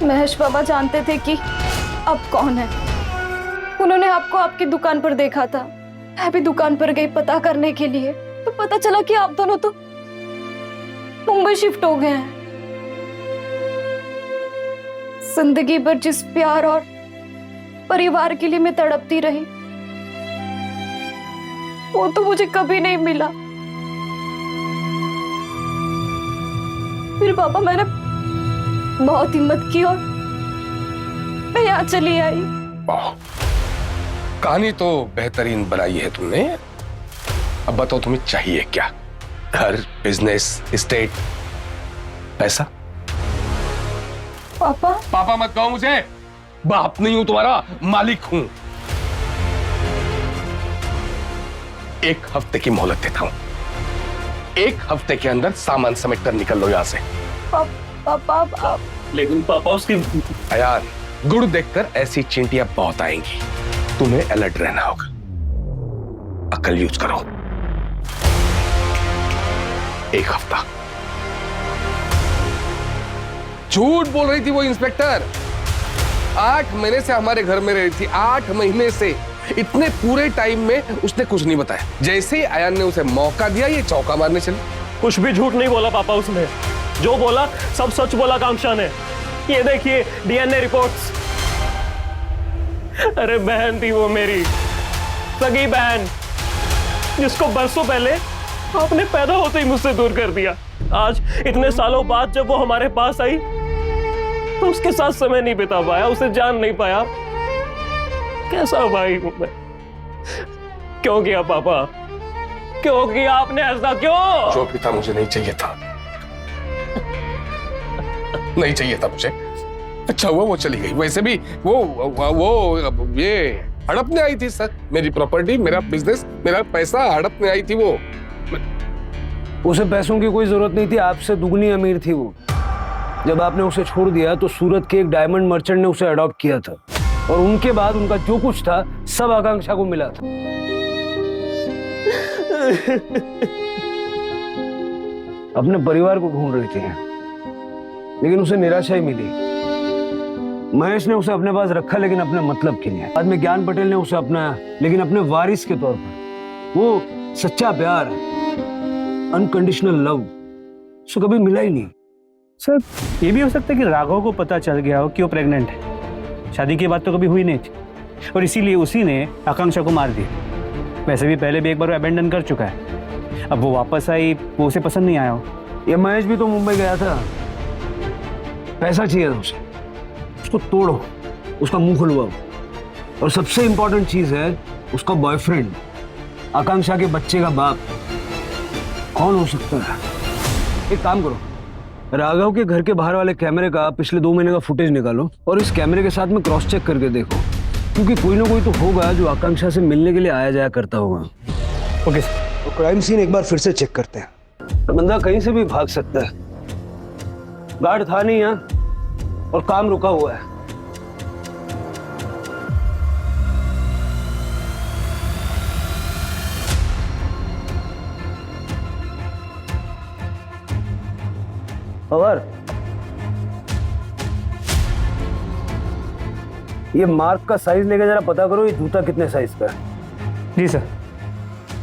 महेश बाबा जानते थे कि आप कौन है। उन्होंने आपको आपकी दुकान पर देखा था। मैं भी दुकान पर गई पता करने के लिए, तो पता चला कि आप दोनों तो मुंबई शिफ्ट हो गए हैं। जिंदगी भर जिस प्यार और परिवार के लिए मैं तड़पती रही, वो तो मुझे कभी नहीं मिला। फिर पापा मैंने बहुत हिम्मत की और मैं यहाँ चली आई। वाह, कहानी तो बेहतरीन बनाई है तुमने। अब बताओ तुम्हें चाहिए क्या? घर, बिजनेस, एस्टेट, पैसा? पापा पापा मत कहो मुझे, बाप नहीं हूं तुम्हारा, मालिक हूं। एक हफ्ते की मोहलत देता हूं। एक हफ्ते के अंदर सामान समेट कर निकल लो यहां से। पापा लेकिन पापा उसकी यार, गुड़ देखकर ऐसी चींटियां बहुत आएंगी, तुम्हें अलर्ट रहना होगा। अकल यूज करो। एक हफ्ता। झूठ बोल रही थी वो इंस्पेक्टर। 8 महीने से हमारे घर में रही थी, 8 महीने से। इतने पूरे टाइम में उसने कुछ नहीं बताया। जैसे ही आयान ने उसे मौका दिया, ये चौका मारने चली। कुछ भी झूठ नहीं बोला पापा उसने। जो बोला सब सच बोला आकांक्षा ने। ये देखिए डीएनए रिपोर्ट्स। अरे बहन थी वो मेरी, सगी बहन, जिसको बरसों पहले आपने पैदा होते ही मुझसे दूर कर दिया। आज इतने सालों बाद जब वो हमारे पास आई तो उसके साथ समय नहीं बिता पाया, उसे जान नहीं पाया। कैसा भाई हूं मैं? क्यों किया पापा? क्यों किया आपने ऐसा? क्यों? जो भी था मुझे नहीं चाहिए था। नहीं चाहिए था मुझे। अच्छा हुआ वो चली गई। वैसे भी वो ये हड़पने आई थी सर। मेरी प्रॉपर्टी, मेरा बिजनेस, मेरा पैसा हड़पने आई थी वो। उसे पैसों की कोई जरूरत नहीं थी, आपसे दुगनी अमीर थी वो। जब आपने उसे छोड़ दिया तो सूरत के एक डायमंड मर्चेंट ने उसे अडॉप्ट किया था, और उनके बाद उनका जो कुछ था सब आकांक्षा को मिला था। अपने परिवार को ढूंढ रही थी, लेकिन उसे निराशा ही मिली। महेश ने उसे अपने पास रखा, लेकिन अपने मतलब के लिए। बाद में ज्ञान पटेल ने उसे अपनाया, लेकिन अपने वारिस के तौर पर। वो सच्चा प्यार, अनकंडीशनल लव उसे कभी मिला ही नहीं। सर, ये भी हो सकता है कि राघव को पता चल गया हो कि वो प्रेग्नेंट है। शादी की बात तो कभी हुई नहीं थी, और इसीलिए उसी ने आकांक्षा को मार दिया। वैसे भी पहले भी एक बार वो अबेंडन कर चुका है। अब वो वापस आई, वो उसे पसंद नहीं आया हो। ये महेश भी तो मुंबई गया था, पैसा चाहिए था उसे। उसको तोड़ो, उसका मुंह खुलवाओ। और सबसे इंपॉर्टेंट चीज है उसका बॉयफ्रेंड, आकांक्षा के बच्चे का बाप कौन हो सकता है? एक काम करो, राघव के घर के बाहर वाले कैमरे का पिछले 2 महीने का फुटेज निकालो और इस कैमरे के साथ में क्रॉस चेक करके देखो, क्योंकि कोई ना कोई तो होगा जो आकांक्षा से मिलने के लिए आया जाया करता होगा। Okay sir. तो क्राइम सीन एक बार फिर से चेक करते हैं। तो बंदा कहीं से भी भाग सकता है। गार्ड था नहीं यहाँ, और काम रुका हुआ है। और ये मार्क का साइज लेके जरा पता करो, ये जूता कितने साइज का है। जी सर।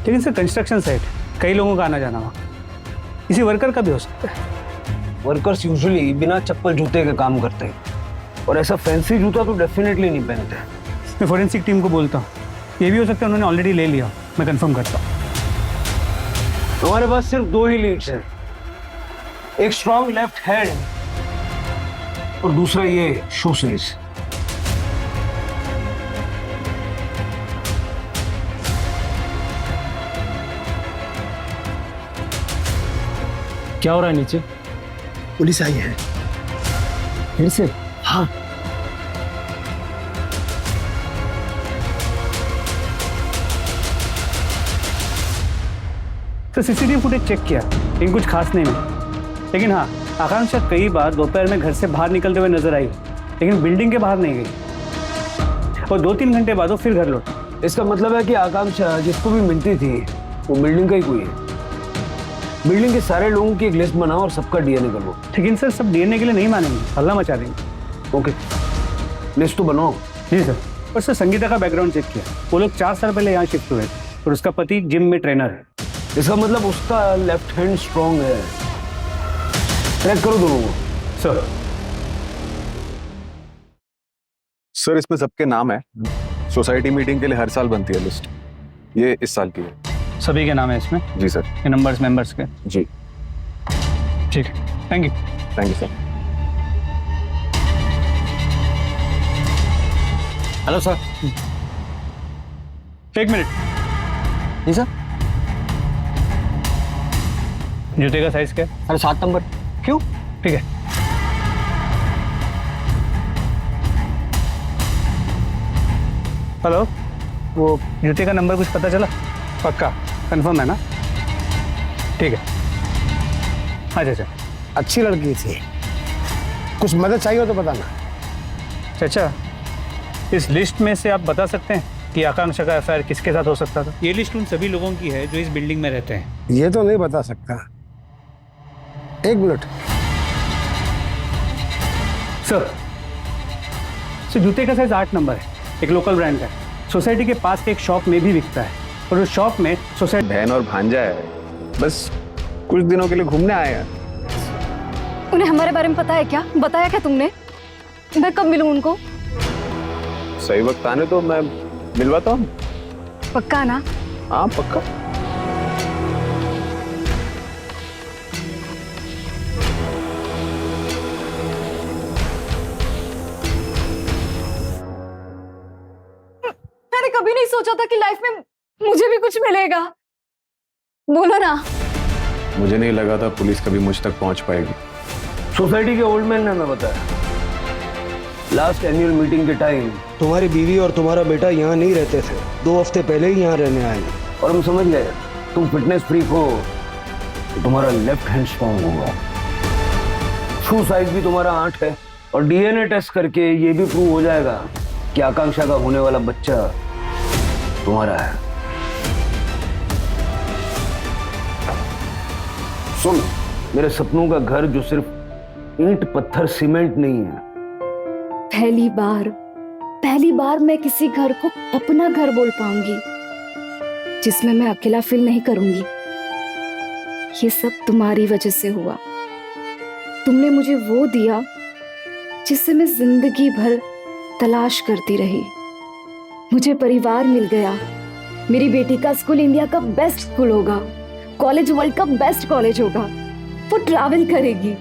लेकिन सर कंस्ट्रक्शन साइट, कई लोगों का आना जाना वहाँ, किसी वर्कर का भी हो सकता है। वर्कर्स यूजुअली बिना चप्पल जूते के काम करते हैं, और ऐसा फैंसी जूता तो डेफिनेटली नहीं पहनते। मैं फोरेंसिक टीम को बोलता हूँ, ये भी हो सकता है उन्होंने ऑलरेडी ले लिया, मैं कंफर्म करता हूँ। हमारे पास सिर्फ 2 ही लीड्स हैं, एक स्ट्रॉन्ग लेफ्ट हैंड और दूसरा ये शू सीरीज। क्या हो रहा है नीचे? पुलिस आई है। फिर से? हाँ, तो सीसीटीवी फुटेज चेक किया, लेकिन कुछ खास नहीं मिला। लेकिन हाँ, आकांक्षा कई बार दोपहर में घर से बाहर निकलते हुए नजर आई, लेकिन बिल्डिंग के बाहर नहीं गई, और 2-3 घंटे बाद वो फिर घर लौट। इसका मतलब है कि आकांक्षा जिसको भी मिलती थी वो बिल्डिंग का ही कोई है। बिल्डिंग के सारे लोगों की एक लिस्ट बनाओ और सबका डीएनए करवाओ। लेकिन सर सब डीएनए के लिए नहीं मानेंगे, हल्ला मचा देंगे। ओके, लिस्ट तो बनाओ। जी सर। और सर संगीता का बैकग्राउंड चेक किया, वो लोग 4 साल पहले यहाँ शिफ्ट हुए थे, और उसका पति जिम में ट्रेनर है। इसका मतलब उसका लेफ्ट हैंड स्ट्रॉन्ग है। ट्रैक करो दोनों को। सर सर इसमें सबके नाम है। सोसाइटी मीटिंग के लिए हर साल बनती है लिस्ट, ये इस साल की है। सभी के नाम है इसमें? जी सर। ये नंबर्स मेंबर्स के? जी ठीक है, thank you. Thank you sir. Hello sir. 1 minute. जी सर। जूते का साइज क्या है? अरे 7 नंबर। क्यों? ठीक है। हेलो, वो जूते का नंबर कुछ पता चला? पक्का कंफर्म है ना? ठीक है। अच्छा अच्छा। अच्छी लड़की थी, कुछ मदद चाहिए हो तो बताना। चाचा, इस लिस्ट में से आप बता सकते हैं कि आकांक्षा का अफेयर किसके साथ हो सकता था? ये लिस्ट उन सभी लोगों की है जो इस बिल्डिंग में रहते हैं। ये तो नहीं बता सकता। 1 मिनट। सर जूते का साइज 8 नंबर है, एक लोकल ब्रांड का है। सोसाइटी के पास के एक शॉप में भी बिकता है, और उस शॉप में सोसाइटी बहन और भांजा है, बस कुछ दिनों के लिए घूमने आए हैं। उन्हें हमारे बारे में पता है क्या? बताया क्या तुमने? मैं कब मिलूं उनको? सही वक्त आने तो मैं मिलवाता हूँ। पक्का ना? हाँ पक्का। मैंने कभी नहीं सोचा था कि लाइफ में मुझे भी कुछ मिलेगा। बोलो ना। मुझे नहीं लगा था पुलिस कभी मुझ तक पहुंच पाएगी। सोसाइटी के ओल्ड मैन ने हमें बताया, लास्ट एनुअल मीटिंग के टाइम तुम्हारी बीवी और तुम्हारा बेटा यहाँ नहीं रहते थे, 2 हफ्ते पहले ही यहाँ रहने आए। और हम समझ गए तुम फिटनेस फ्रीक हो, तो तुम्हारा लेफ्ट हैंड स्ट्रॉन्ग होगा। शू साइज भी तुम्हारा 8 है, और डीएनए टेस्ट करके ये भी प्रूव हो जाएगा कि आकांक्षा का होने वाला बच्चा तुम्हारा है। सुन, मेरे सपनों का घर जो सिर्फ ईंट पत्थर सीमेंट नहीं है। पहली बार मैं किसी घर को अपना घर बोल पाऊंगी, जिसमें मैं अकेला फील नहीं करूंगी। ये सब तुम्हारी वजह से हुआ। तुमने मुझे वो दिया जिससे मैं जिंदगी भर तलाश करती रही। मुझे परिवार मिल गया। मेरी बेटी का स्कूल इंडिया का बेस्ट स्कूल होगा, कॉलेज वर्ल्ड का बेस्ट कॉलेज होगा। वो ट्रैवल करेगी।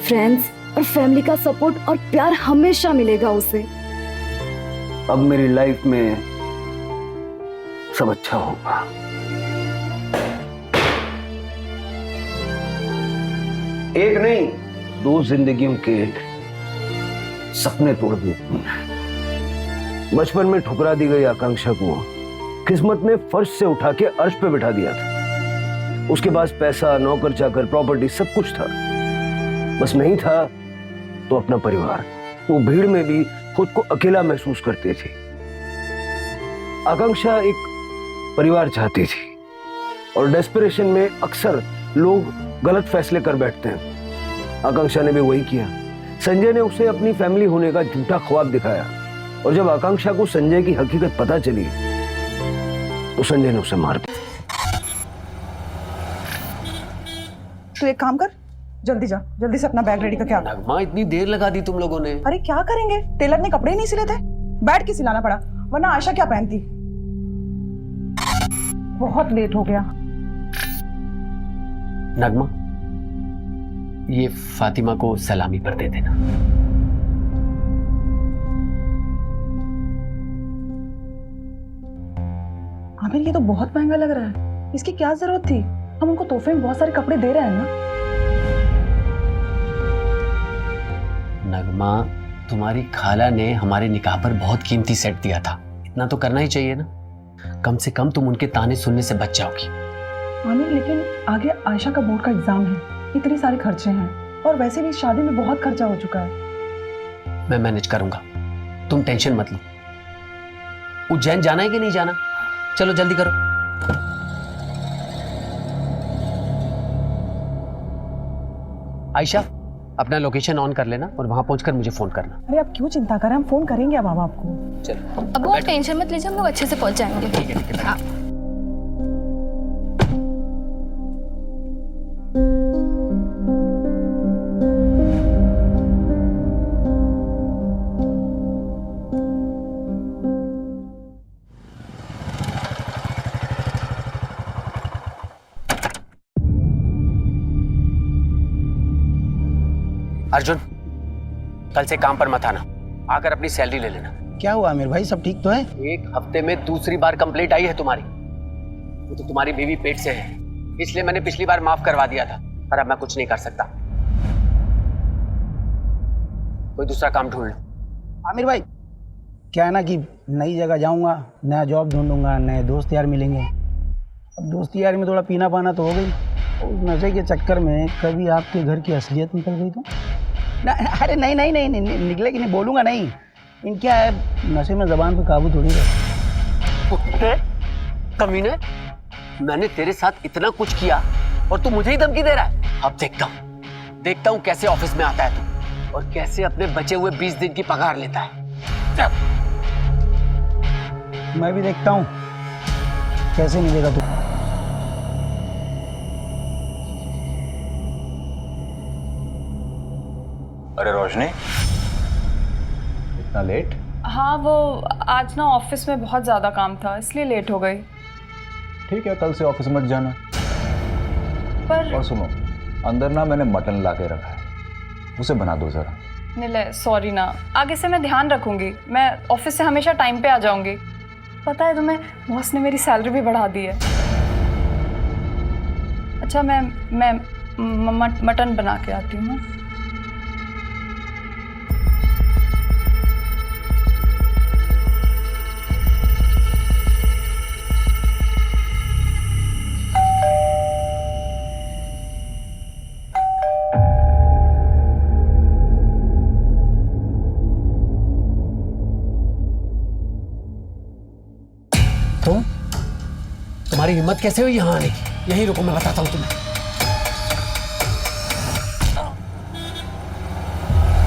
फ्रेंड्स और फैमिली का सपोर्ट और प्यार हमेशा मिलेगा उसे। अब मेरी लाइफ में सब अच्छा होगा। एक नहीं, 2 जिंदगियों के सपने तोड़ दिए तुमने। बचपन में ठुकरा दी गई आकांक्षा को किस्मत ने फर्श से उठा के अर्श पे बिठा दिया था। उसके पास पैसा, नौकर चाकर, प्रॉपर्टी सब कुछ था, बस नहीं था तो अपना परिवार। वो भीड़ में भी खुद को अकेला महसूस करती थी। आकांक्षा एक परिवार चाहती थी, और डेस्परेशन में अक्सर लोग गलत फैसले कर बैठते हैं। आकांक्षा ने भी वही किया। संजय ने उसे अपनी फैमिली होने का झूठा ख्वाब दिखाया, और जब आकांक्षा को संजय की हकीकत पता चली तो संजय ने उसे मार दिया। तू एक काम कर, जल्दी जा, जल्दी से अपना बैग रेडी करके आ। नगमा, इतनी देर लगा दी तुम लोगों ने। अरे क्या करेंगे, टेलर ने कपड़े ही नहीं सिले थे, बैठ के सिलाना पड़ा, वरना आयशा क्या पहनती। बहुत लेट हो गया। नगमा, ये फातिमा को सलामी पर दे देना। आमिर, ये तो बहुत महंगा लग रहा है, इसकी क्या जरूरत थी? हम उनको तोहफे में बहुत सारे कपड़े दे रहे हैं ना। नगमा, तुम्हारी खाला ने हमारे निकाह पर बहुत कीमती सेट दिया था, इतना तो करना ही चाहिए ना। कम से कम तुम उनके ताने सुनने से बच जाओगी। आमिर, लेकिन आगे आयशा का बोर्ड का एग्जाम है, इतने सारे खर्चे हैं, और वैसे भी शादी में बहुत खर्चा हो चुका है। मैं मैनेज करूंगा, तुम टेंशन मत लो। उज्जैन जाना है कि नहीं जाना? चलो जल्दी करो। आयशा, अपना लोकेशन ऑन कर लेना और वहां पहुंचकर मुझे फोन करना। अरे आप क्यों चिंता करें, हम फोन करेंगे अब आपको। चलो अब आप टेंशन मत लीजिए, हम लोग अच्छे से पहुंच जाएंगे। ठीक है, ठीक है। अर्जुन, कल से काम पर मत आना, आकर अपनी सैलरी ले लेना। क्या हुआ आमिर भाई, सब ठीक तो है? एक हफ्ते में दूसरी बार कंप्लेंट आई है तुम्हारी। वो तो तुम्हारी बीवी पेट से है, इसलिए मैंने पिछली बार माफ करवा दिया था, पर अब मैं कुछ नहीं कर सकता। कोई दूसरा काम ढूंढ लो। आमिर भाई, क्या है ना कि नई जगह जाऊंगा, नया जॉब ढूंढूंगा, नए दोस्त यार मिलेंगे। अब दोस्ती यार में थोड़ा पीना पाना तो हो गई, उस नशे के चक्कर में कभी आपके घर की असलियत निकल गई तो ना। अरे नहीं नहीं नहीं, नहीं निकलेगी नहीं, बोलूंगा नहीं। इन क्या है, नशे में जबान पे काबू थोड़ी है। कमीने, मैंने तेरे साथ इतना कुछ किया और तू मुझे ही धमकी दे रहा है। अब देखता हूँ कैसे ऑफिस में आता है तू, और कैसे अपने बचे हुए 20 दिन की पगार लेता है। मैं भी देखता हूँ कैसे मिलेगा तू। अरे रोशनी, इतना लेट? हाँ, वो आज ना ऑफिस में बहुत ज़्यादा काम था, इसलिए लेट हो गई। ठीक है, कल से ऑफिस मत जाना। पर और सुनो, अंदर ना मैंने मटन ला के रखा है, उसे बना दो जरा। निलय, सॉरी ना, आगे से मैं ध्यान रखूंगी। मैं ऑफिस से हमेशा टाइम पे आ जाऊंगी। पता है तुम्हें, बॉस ने मेरी सैलरी भी बढ़ा दी है। अच्छा, मैं मटन बना के आती हूँ। तुम्हारी हिम्मत कैसे हुई यहाँ आने की? यहीं रुको, मैं बताता हूँ तुम्हें।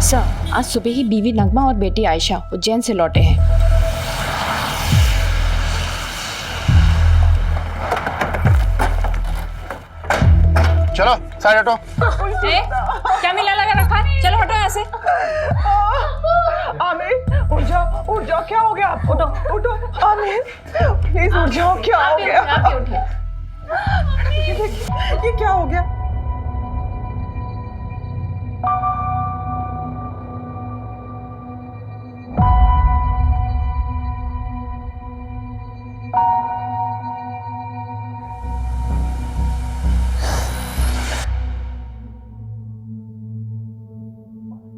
सर, आज सुबह ही बीवी नगमा और बेटी आयशा उज्जैन से लौटे हैं। चलो साइड हटो। क्या मिला लगा रखा? चलो हटो यहाँ से। आमिर, उठ जाओ, क्या हो गया आपको? उठो आमिर, प्लीज उठ जाओ, क्या हो गया? ये क्या हो गया?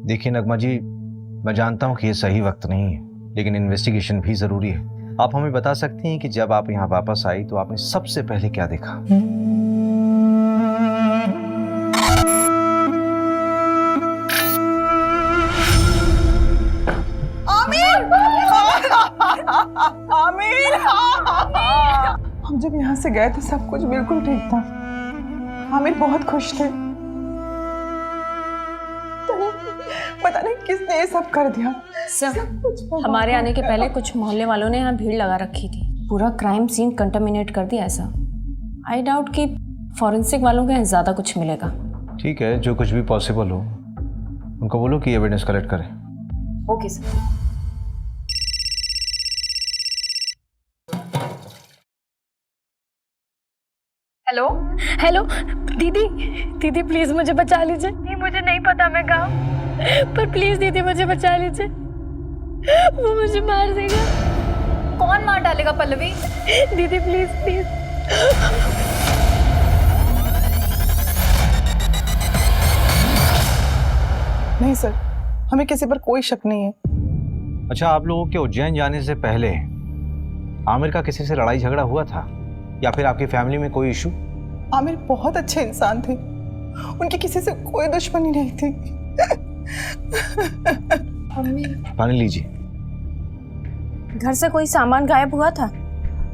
देखिए नगमा जी, मैं जानता हूँ कि ये सही वक्त नहीं है, लेकिन इन्वेस्टिगेशन भी जरूरी है। आप हमें बता सकती हैं कि जब आप यहाँ वापस आई तो आपने सबसे पहले क्या देखा? आमिर! आमिर! हम जब यहाँ से गए थे सब कुछ बिल्कुल ठीक था। आमिर बहुत खुश थे। पता नहीं किसने ये सब कर दिया। सर, हमारे आने के पहले कुछ मोहल्ले वालों ने यहाँ भीड़ लगा रखी थी। पूरा क्राइम सीन कंटामिनेट कर दिया ऐसा। आई डाउट कि फॉरेंसिक वालों के यहाँ ज़्यादा कुछ मिलेगा। ठीक है, जो कुछ भी पॉसिबल हो उनको बोलो कि एविडेंस कलेक्ट करें। Okay sir. हेलो हेलो दीदी, दीदी प्लीज मुझे बचा लीजिए। नहीं मुझे नहीं पता मैं कहाँ हूँ, पर प्लीज दीदी मुझे बचा लीजिए, वो मुझे मार देगा। कौन मार डालेगा पल्लवी? दीदी प्लीज प्लीज। नहीं सर, हमें किसी पर कोई शक नहीं है। अच्छा, आप लोगों के उज्जैन जाने से पहले आमिर का किसी से लड़ाई झगड़ा हुआ था या फिर आपकी फैमिली में कोई इशू? आमिर बहुत अच्छे इंसान थे, उनकी किसी से कोई दुश्मनी नहीं थी। पानी लीजिए। घर से कोई सामान गायब हुआ था?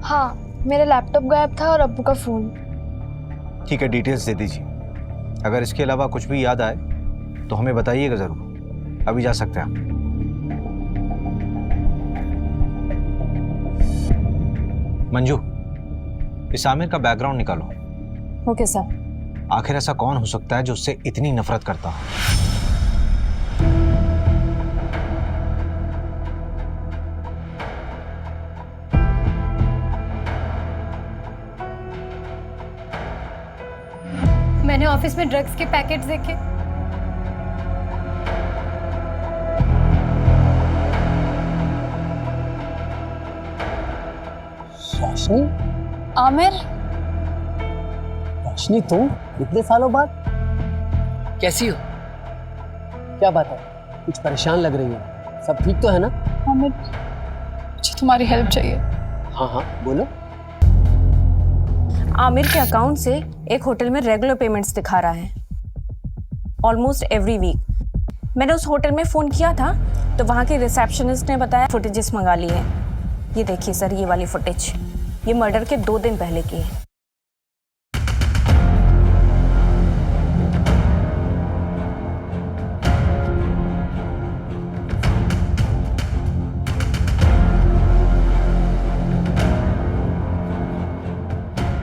हाँ, मेरा लैपटॉप गायब था और अब्बू का फोन। ठीक है, डिटेल्स दे दीजिए। अगर इसके अलावा कुछ भी याद आए तो हमें बताइएगा जरूर। अभी जा सकते हैं आप। मंजू, इस आमिर का बैकग्राउंड निकालो। Okay sir. आखिर ऐसा कौन हो सकता है जो उससे इतनी नफरत करता हो? मैंने ऑफिस में ड्रग्स के पैकेट्स देखे। रोशनी? आमिर? रोशनी तुम इतने सालों बाद कैसी हो? क्या बात है, कुछ परेशान लग रही हो। सब ठीक तो है ना? आमिर, मुझे तुम्हारी हेल्प चाहिए। हाँ हाँ बोलो। आमिर के अकाउंट से एक होटल में रेगुलर पेमेंट्स दिखा रहा है, ऑलमोस्ट एवरी वीक। मैंने उस होटल में फ़ोन किया था तो वहाँ के रिसेप्शनिस्ट ने बताया फुटेजेस मंगा लिए हैं। ये देखिए सर, ये वाली फुटेज, ये मर्डर के 2 दिन पहले की है।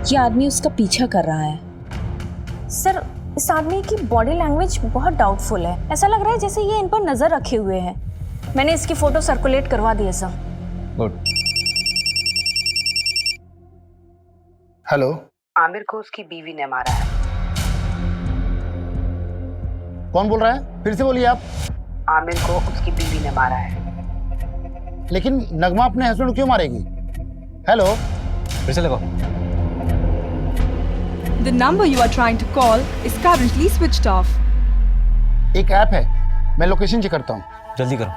ये आदमी उसका पीछा कर रहा है। सर, इस आदमी की बॉडी लैंग्वेज बहुत डाउटफुल है। ऐसा लग रहा है जैसे ये इन पर नजर रखे हुए है। मैंने इसकी फोटो सर्कुलेट करवा दी है सर। गुड। हेलो। आमिर को उसकी बीवी ने मारा है। कौन बोल रहा है? फिर से बोलिए आप। आमिर को उसकी बीवी ने मारा है। लेकिन नगमा अपने हस्बैंड को क्यों मारेगी? हेलो। फिर से लगाओ। The number you are trying to call is currently switched off. एक ऐप है, मैं लोकेशन चेक करता हूँ। जल्दी करो।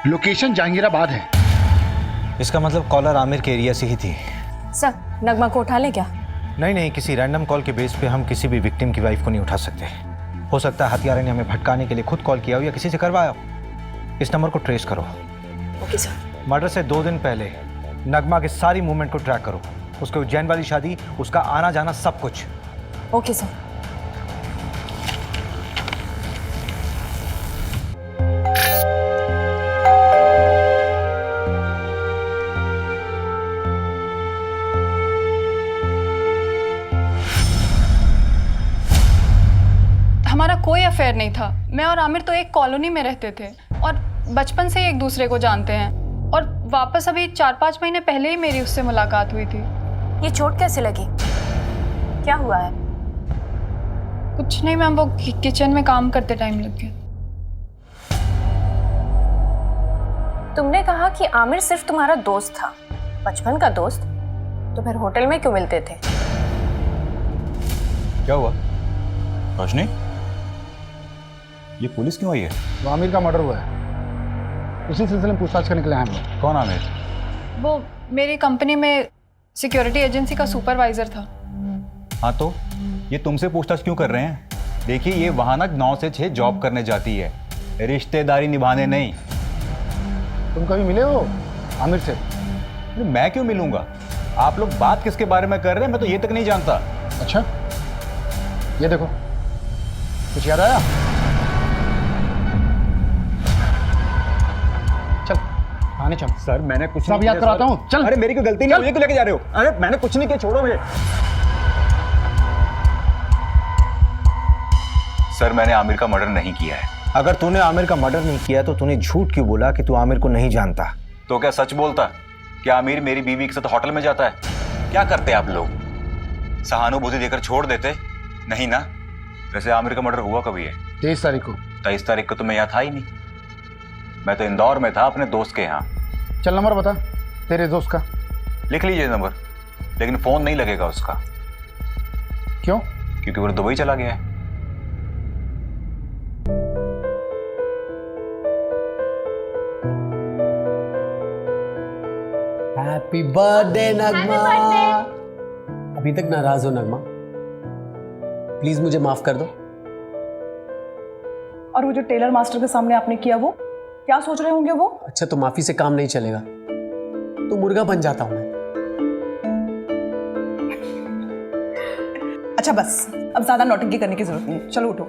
लोकेशन जहांगीराबाद है। इसका मतलब कॉलर आमिर के एरिया से ही थी। सर, नगमा को उठा ले क्या? नहीं, किसी रैंडम कॉल के बेस पे हम किसी भी विक्टिम की वाइफ को नहीं उठा सकते। हो सकता है हत्यारे ने हमें भटकाने के लिए खुद कॉल किया हो या किसी से करवाया हो। इस नंबर को ट्रेस करो। Okay sir. मर्डर से 2 दिन पहले नगमा के सारी मूवमेंट को ट्रैक करो। उसके उज्जैन वाली शादी, उसका आना जाना, सब कुछ। Okay sir. हमारा कोई अफेयर नहीं था। मैं और आमिर तो एक कॉलोनी में रहते थे और बचपन से ही एक दूसरे को जानते हैं। और वापस अभी 4-5 महीने पहले ही मेरी उससे मुलाकात हुई थी। ये चोट कैसे लगी? क्या हुआ है? कुछ नहीं मैम, वो किचन में काम करते टाइम लग गया। तुमने कहा कि आमिर सिर्फ तुम्हारा दोस्त था, बचपन का दोस्त, तो फिर होटल में क्यों मिलते थे? क्या हुआ रोशनी? ये पुलिस क्यों आई है? वो आमिर का मर्डर हुआ है, उसी सिलसिले में पूछताछ करने के लिए आए हम लोग। कौन आमिर? वो मेरी कंपनी में सिक्योरिटी एजेंसी का सुपरवाइजर था। हाँ तो ये तुमसे पूछताछ क्यों कर रहे हैं? देखिए, ये वहां ना 9 से 6 जॉब करने जाती है, रिश्तेदारी निभाने नहीं। तुम कभी मिले हो आमिर से? मैं क्यों मिलूंगा? आप लोग बात किसके बारे में कर रहे हैं, मैं तो ये तक नहीं जानता। अच्छा, ये देखो, कुछ याद आया? चल थाने चल। सर मैंने कुछ सब याद कराता हूँ, चल। अरे मेरी कोई गलती नहीं, मुझे क्यों लेके जा रहे हो? अरे मैंने कुछ नहीं किया, छोड़ो मुझे। सर मैंने आमिर का मर्डर नहीं किया है। अगर तूने आमिर का मर्डर नहीं किया तो तूने झूठ क्यों बोला कि तू आमिर को नहीं जानता? तो क्या सच बोलता कि आमिर मेरी बीवी के साथ होटल में जाता है? क्या करते आप लोग? सहानुभूति देकर छोड़ देते? नहीं ना। वैसे आमिर का मर्डर हुआ कभी है? 23 तारीख को। 23 तारीख को तो मैं यहाँ था ही नहीं, मैं तो इंदौर में था अपने दोस्त के यहाँ। चल नंबर बता तेरे दोस्त का। लिख लीजिए नंबर, लेकिन फोन नहीं लगेगा उसका। क्यों? क्योंकि वो दुबई चला गया है। हैप्पी बर्थडे नगमा। अभी तक नाराज हो नगमा? प्लीज मुझे माफ कर दो। और वो जो टेलर मास्टर के सामने आपने किया, वो क्या सोच रहे होंगे वो? अच्छा तो माफी से काम नहीं चलेगा, तो मुर्गा बन जाता हूं मैं। अच्छा बस, अब ज्यादा नौटंकी करने की जरूरत नहीं है, चलो उठो।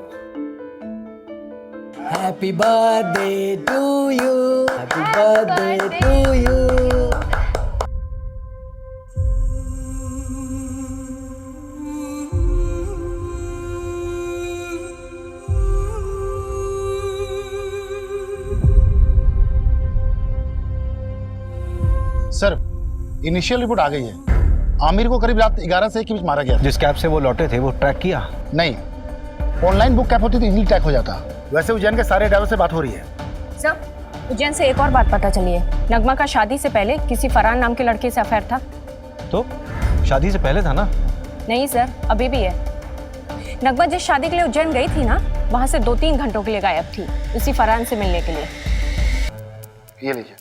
Happy birthday to you, happy birthday to you. Sir initial report आ गई है। आमिर को करीब रात 11 से 1 के बीच मारा गया। जिस कैब से वो लौटे थे वो ट्रैक किया? नहीं, ऑनलाइन बुक कैब होती तो इजीली ट्रैक हो जाता। वैसे उज्जैन के सारे ड्राइवर से बात हो रही है। सर उज्जैन से एक और बात पता चली है। नगमा का शादी से पहले किसी फरहान नाम के लड़के से अफेयर था। तो शादी से पहले था ना? नहीं सर, अभी भी है। नगमा जिस शादी के लिए उज्जैन गई थी ना, वहां से 2-3 घंटों के लिए गायब थी, उसी फरहान से मिलने के लिए। ये लीजिए।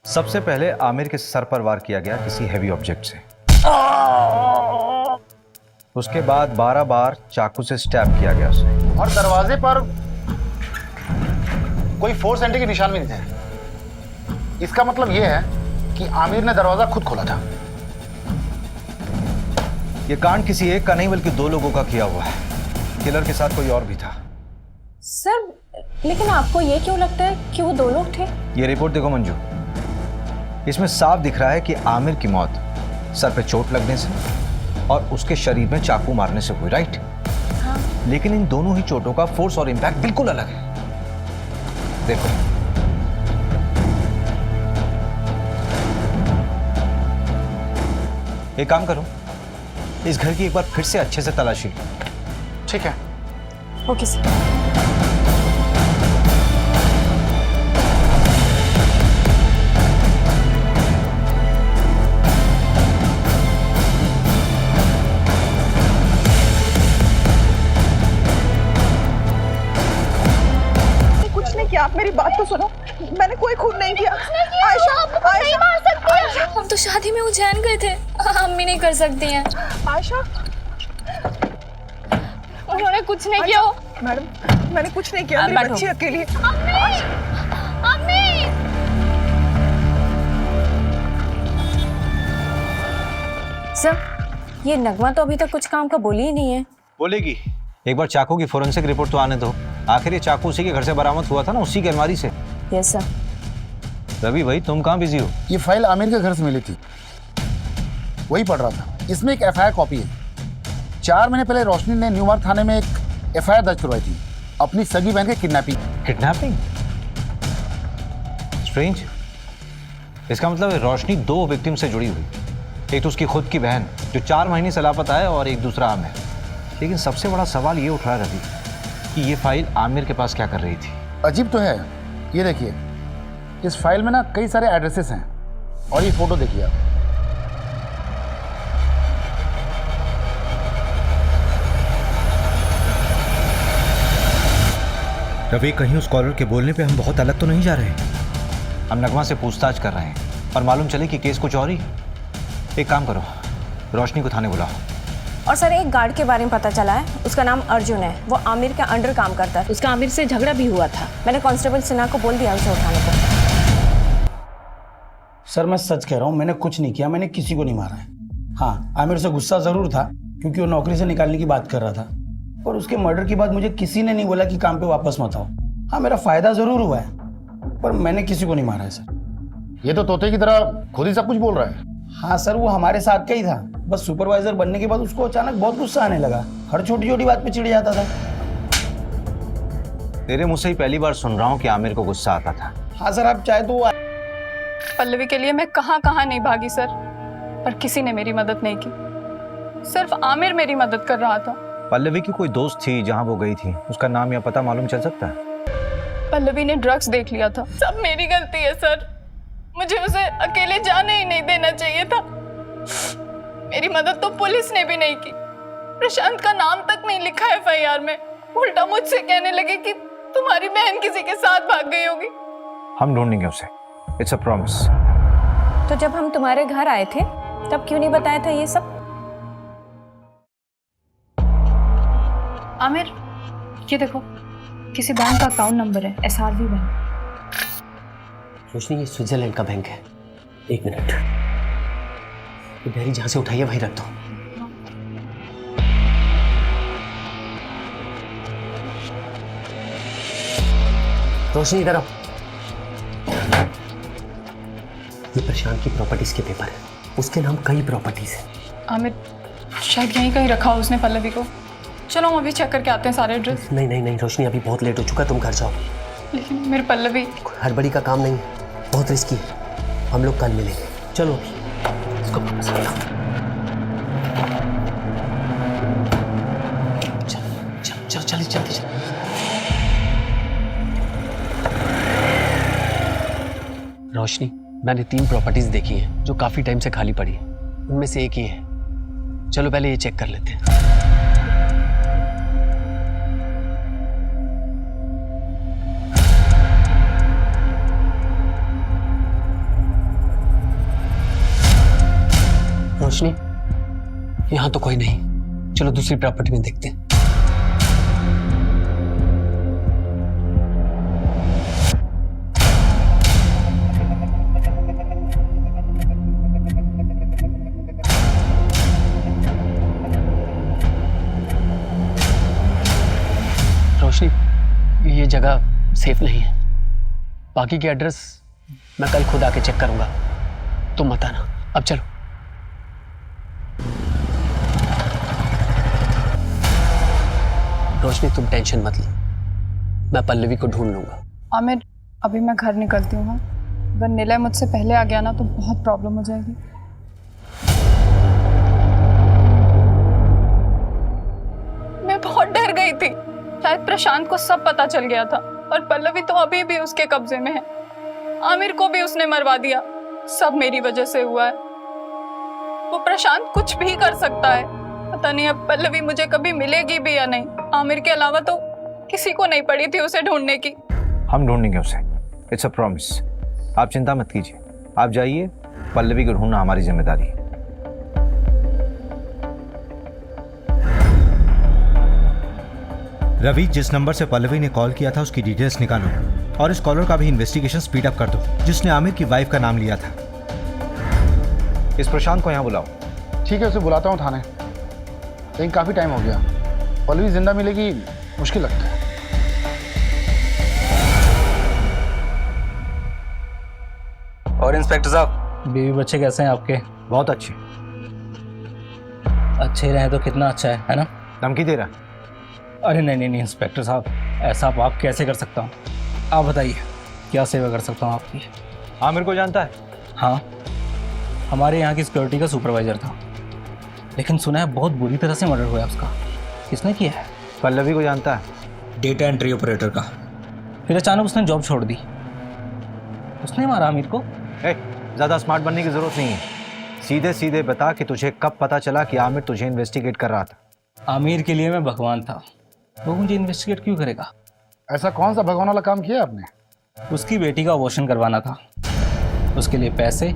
सबसे पहले आमिर के सर पर वार किया गया किसी हैवी ऑब्जेक्ट से। उसके बाद 12 बार चाकू से स्टैब किया गया उसे। और दरवाजे पर कोई फोर्स एंट्री के निशान भी नहीं थे। इसका मतलब यह है कि आमिर ने दरवाजा खुद खोला था। यह कांड किसी एक का नहीं बल्कि 2 लोगों का किया हुआ है। किलर के साथ कोई और भी था। सर लेकिन आपको ये क्यों लगता है कि वो 2 लोग थे? ये रिपोर्ट देखो मंजू, इसमें साफ दिख रहा है कि आमिर की मौत सर पे चोट लगने से और उसके शरीर में चाकू मारने से हुई, राइट? हाँ। लेकिन इन दोनों ही चोटों का फोर्स और इंपैक्ट बिल्कुल अलग है। देखो एक काम करो, इस घर की एक बार फिर से अच्छे से तलाशी लो। ठीक है। Okay sir. क्या आप मेरी बात तो सुनो, मैंने कोई खून नहीं किया। आयशा, नहीं मार सकती है। हम तो शादी में उज्जैन गए थे, हम भी नहीं कर सकती हैं। आयशा, उन्होंने कुछ नहीं किया। मैडम मैंने कुछ नहीं किया, मेरी बच्ची अकेली है। अम्मी, सर ये नगमा तो अभी तक कुछ काम का बोली ही नहीं है। बोलेगी। एक बार चाकू की फोरेंसिक रिपोर्ट तो आने दो। आखिर ये चाकू उसी के घर से बरामद हुआ था ना, उसी की अलमारी से। Yes sir. रवि भाई तुम कहाँ बिजी हो? ये फाइल आमिर के घर से मिली थी, वही पढ़ रहा था। इसमें एक एफआईआर कॉपी है। 4 महीने पहले रोशनी ने न्यूमार्ग थाने में एक एफआईआर दर्ज करवाई थी अपनी सगी बहन के किडनैपिंग। किडनैपिंग? स्ट्रेंज। इसका मतलब है रोशनी 2 विक्टिम से जुड़ी हुई। एक तो उसकी खुद की बहन जो 4 महीने से लापता है, और एक दूसरा आमिर। लेकिन सबसे बड़ा सवाल ये उठ रहा है रवि कि ये फाइल आमिर के पास क्या कर रही थी? अजीब तो है। ये देखिए, इस फाइल में ना कई सारे एड्रेसेस हैं, और ये फोटो देखिए आप। रवि कहीं उस कॉलर के बोलने पे हम बहुत अलग तो नहीं जा रहे? हम नगमा से पूछताछ कर रहे हैं और मालूम चले कि केस कुछ और ही। एक काम करो, रोशनी को थाने बुलाओ। और सर एक गार्ड के बारे में पता चला है, उसका नाम अर्जुन है, वो आमिर के अंडर काम करता है। उसका आमिर से झगड़ा भी हुआ था। मैंने कांस्टेबल सिन्हा को बोल दिया उसे उठाने को। सर मैं सच कह रहा हूँ, मैंने कुछ नहीं किया, मैंने किसी को नहीं मारा है। हाँ, आमिर से गुस्सा जरूर था क्योंकि वो नौकरी से निकालने की बात कर रहा था, पर उसके मर्डर के बाद मुझे किसी ने नहीं बोला कि काम पे वापस मत आओ। हाँ मेरा फायदा जरूर हुआ है, पर मैंने किसी को नहीं मारा है सर। ये तो तोते की तरह खुद ही सब कुछ बोल रहा है। हाँ सर, वो हमारे साथ का ही था, बस सुपरवाइजर बनने के बाद उसको अचानक बहुत गुस्सा आने लगा, हर छोटी छोटी बात पे चिढ़ जाता था। तेरे मुंह से ही पहली बार सुन रहा हूँ कि आमिर को गुस्सा आता था। हाँ सर, आप चाहे तो पल्लवी के लिए मैं कहाँ कहाँ नहीं भागी सर, पर किसी ने मेरी मदद नहीं की, सिर्फ आमिर मेरी मदद कर रहा था। पल्लवी की कोई दोस्त थी जहाँ वो गई थी, उसका नाम या पता मालूम चल सकता है? पल्लवी ने ड्रग्स देख लिया था। सब मेरी गलती है सर, मुझे उसे अकेले जाने ही नहीं देना चाहिए था। मेरी मदद तो पुलिस ने भी नहीं की, प्रशांत का नाम तक नहीं लिखा एफआईआर में, उल्टा मुझसे कहने लगे कि तुम्हारी बहन किसी के साथ भाग गई होगी। हम ढूंढेंगे उसे, इट्स अ प्रॉमिस। तो जब हम तुम्हारे घर आए थे तब क्यों नहीं बताया था ये सब? आमिर, ये देखो, किसी बैंक का अकाउंट नंबर है, SRV बैंक। रोशनी, ये स्विट्जरलैंड का बैंक है। एक मिनट, ये डायरी जहां से उठाई है वहीं रख दो। रोशनी इधर आओ। ये प्रशांत की प्रॉपर्टीज के पेपर है, उसके नाम कई प्रॉपर्टीज है। आमिर, शायद यहीं कहीं रखा हो उसने पल्लवी को। चलो हम अभी चेक करके आते हैं सारे एड्रेस। नहीं नहीं नहीं रोशनी, अभी बहुत लेट हो चुका, तुम घर जाओ। लेकिन मेरी पल्लवी। हड़बड़ी का काम नहीं, बहुत रिस्की है, हम लोग कल मिलेंगे। चलो अभी इसको वापस ले आओ। चल जल्दी जल्दी। रोशनी, मैंने 3 प्रॉपर्टीज देखी हैं जो काफी टाइम से खाली पड़ी है, उनमें से एक ही है। चलो पहले ये चेक कर लेते हैं। रोशनी, यहां तो कोई नहीं, चलो दूसरी प्रॉपर्टी में देखते हैं। रोशनी, ये जगह सेफ नहीं है, बाकी के एड्रेस मैं कल खुद आके चेक करूंगा, तुम मत आना। अब चलो। रोशनी, तुम टेंशन मत लो, मैं पल्लवी को ढूंढ लूंगा। आमिर, अभी मैं घर निकलती हूँ। अगर निलय मुझसे पहले आ गया ना तो बहुत प्रॉब्लम हो जाएगी। मैं बहुत डर गई थी, शायद प्रशांत को सब पता चल गया था, और पल्लवी तो अभी भी उसके कब्जे में है। आमिर को भी उसने मरवा दिया, सब मेरी वजह से हुआ है। वो प्रशांत कुछ भी कर सकता है, पता नहीं अब पल्लवी मुझे कभी मिलेगी भी या नहीं। आमिर के अलावा तो किसी को नहीं पड़ी थी उसे ढूंढने की। हम ढूंढेंगे उसे, इट्स अ प्रॉमिस। आप चिंता मत कीजिए, आप जाइए, पल्लवी को ढूंढना हमारी जिम्मेदारी है। रवि, जिस नंबर से पल्लवी ने कॉल किया था उसकी डिटेल्स निकालो और इस कॉलर का भी इन्वेस्टिगेशन स्पीड अप कर दो, जिसने आमिर की वाइफ का नाम लिया था। इस प्रशांत को यहाँ बुलाओ। ठीक है, उसे बुलाता हूँ थाने, लेकिन काफी टाइम हो गया, पल्लवी जिंदा मिलेगी मुश्किल लगता है। और इंस्पेक्टर साहब, बीवी बच्चे कैसे हैं आपके? बहुत अच्छे। अच्छे रहे तो कितना अच्छा है ना? धमकी दे रहा? अरे नहीं नहीं नहीं इंस्पेक्टर साहब, ऐसा आप कैसे कर सकता हूँ? आप बताइए क्या सेवा कर सकता हूँ आपकी? आमिर को जानता है? हाँ, हमारे यहाँ की सिक्योरिटी का सुपरवाइजर था, लेकिन सुना है बहुत बुरी तरह से मर्डर हुआ है उसका। किसने किया है? पल्लवी को जानता है? डेटा एंट्री ऑपरेटर का। फिर अचानक उसने जॉब छोड़ दी, उसने मारा आमिर को। ज़्यादा स्मार्ट बनने की जरूरत नहीं है, सीधे सीधे बता कि तुझे कब पता चला कि आमिर तुझे इन्वेस्टिगेट कर रहा था। आमिर के लिए मैं भगवान था, वो मुझे इन्वेस्टिगेट क्यों करेगा? ऐसा कौन सा भगवान वाला काम किया आपने? उसकी बेटी का अबॉर्शन करवाना था, उसके लिए पैसे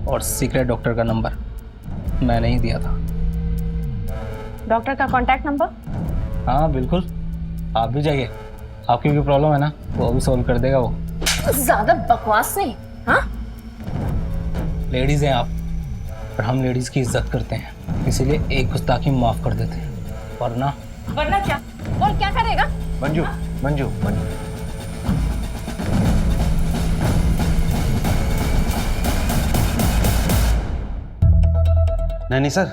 और सीक्रेट डॉक्टर का नंबर मैंने ही दिया था। डॉक्टर का कॉन्टैक्ट नंबर? हाँ बिल्कुल, आप भी जाइए, आपकी भी प्रॉब्लम है ना, वो भी सॉल्व कर देगा वो। ज्यादा बकवास नहीं। हाँ, लेडीज हैं आप, पर हम लेडीज की इज्जत करते हैं, इसीलिए एक गुस्ताखी माफ कर देते हैं, वरना क्या? और क्या करेगा? मंजू मंजू मंजू, नहीं सर,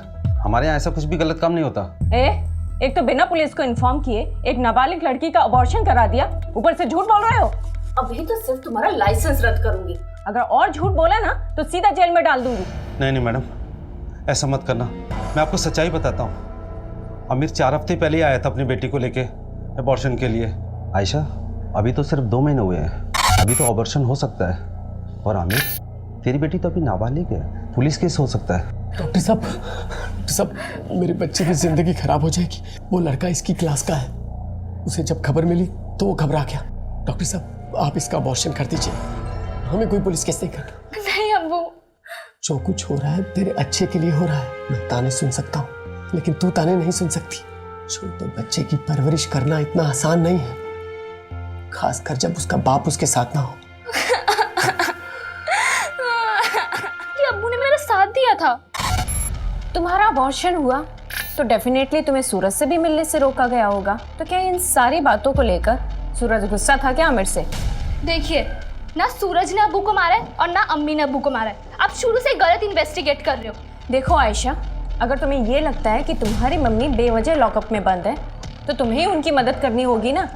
हमारे यहाँ ऐसा कुछ भी गलत काम नहीं होता। एक तो बिना पुलिस को इन्फॉर्म किए एक नाबालिग लड़की का अबॉर्शन करा दिया, ऊपर से झूठ बोल रहे हो। अभी तो सिर्फ तुम्हारा लाइसेंस रद्द करूंगी। अगर और झूठ बोला ना तो सीधा जेल में डाल दूंगी। नहीं मैडम, ऐसा मत करना। मैं आपको सच्चाई बताता हूँ। आमिर 4 हफ्ते पहले ही आया था अपनी बेटी को लेके अबॉर्शन के लिए। आयशा, अभी तो सिर्फ 2 महीने हुए हैं, अभी तो अबॉर्शन हो सकता है। और आमिर, तेरी बेटी तो अभी नाबालिग है, पुलिस केस हो सकता है। डॉक्टर साहब, मेरे बच्चे की जिंदगी खराब हो जाएगी। वो लड़का इसकी क्लास का है, उसे जब खबर मिली तो वो घबरा गया। डॉक्टर साहब, आप इसका अबॉर्शन कर दीजिए, हमें कोई पुलिस केस नहीं करना। नहीं अब्बू, जो कुछ हो रहा है तेरे अच्छे के लिए हो रहा है। मैं ताने सुन सकता हूँ, लेकिन तू ताने नहीं सुन सकती। छोटे बच्चे की परवरिश करना इतना आसान नहीं है, खासकर जब उसका बाप उसके साथ ना हो। कि अब्बू ने मेरा साथ दिया था। तुम्हारा अबॉर्शन हुआ तो डेफिनेटली तुम्हें सूरज से भी मिलने से रोका गया होगा। तो क्या इन सारी बातों को लेकर सूरज गुस्सा था क्या आमिर से? देखिए, ना सूरज ने अब्बू को मारा है और ना अम्मी ने अब्बू को मारा है। आप शुरू से गलत इन्वेस्टिगेट कर रहे हो। देखो आयशा, अगर तुम्हें ये लगता है कि तुम्हारी मम्मी बेवजह लॉकअप में बंद है तो तुम्हें उनकी मदद करनी होगी ना,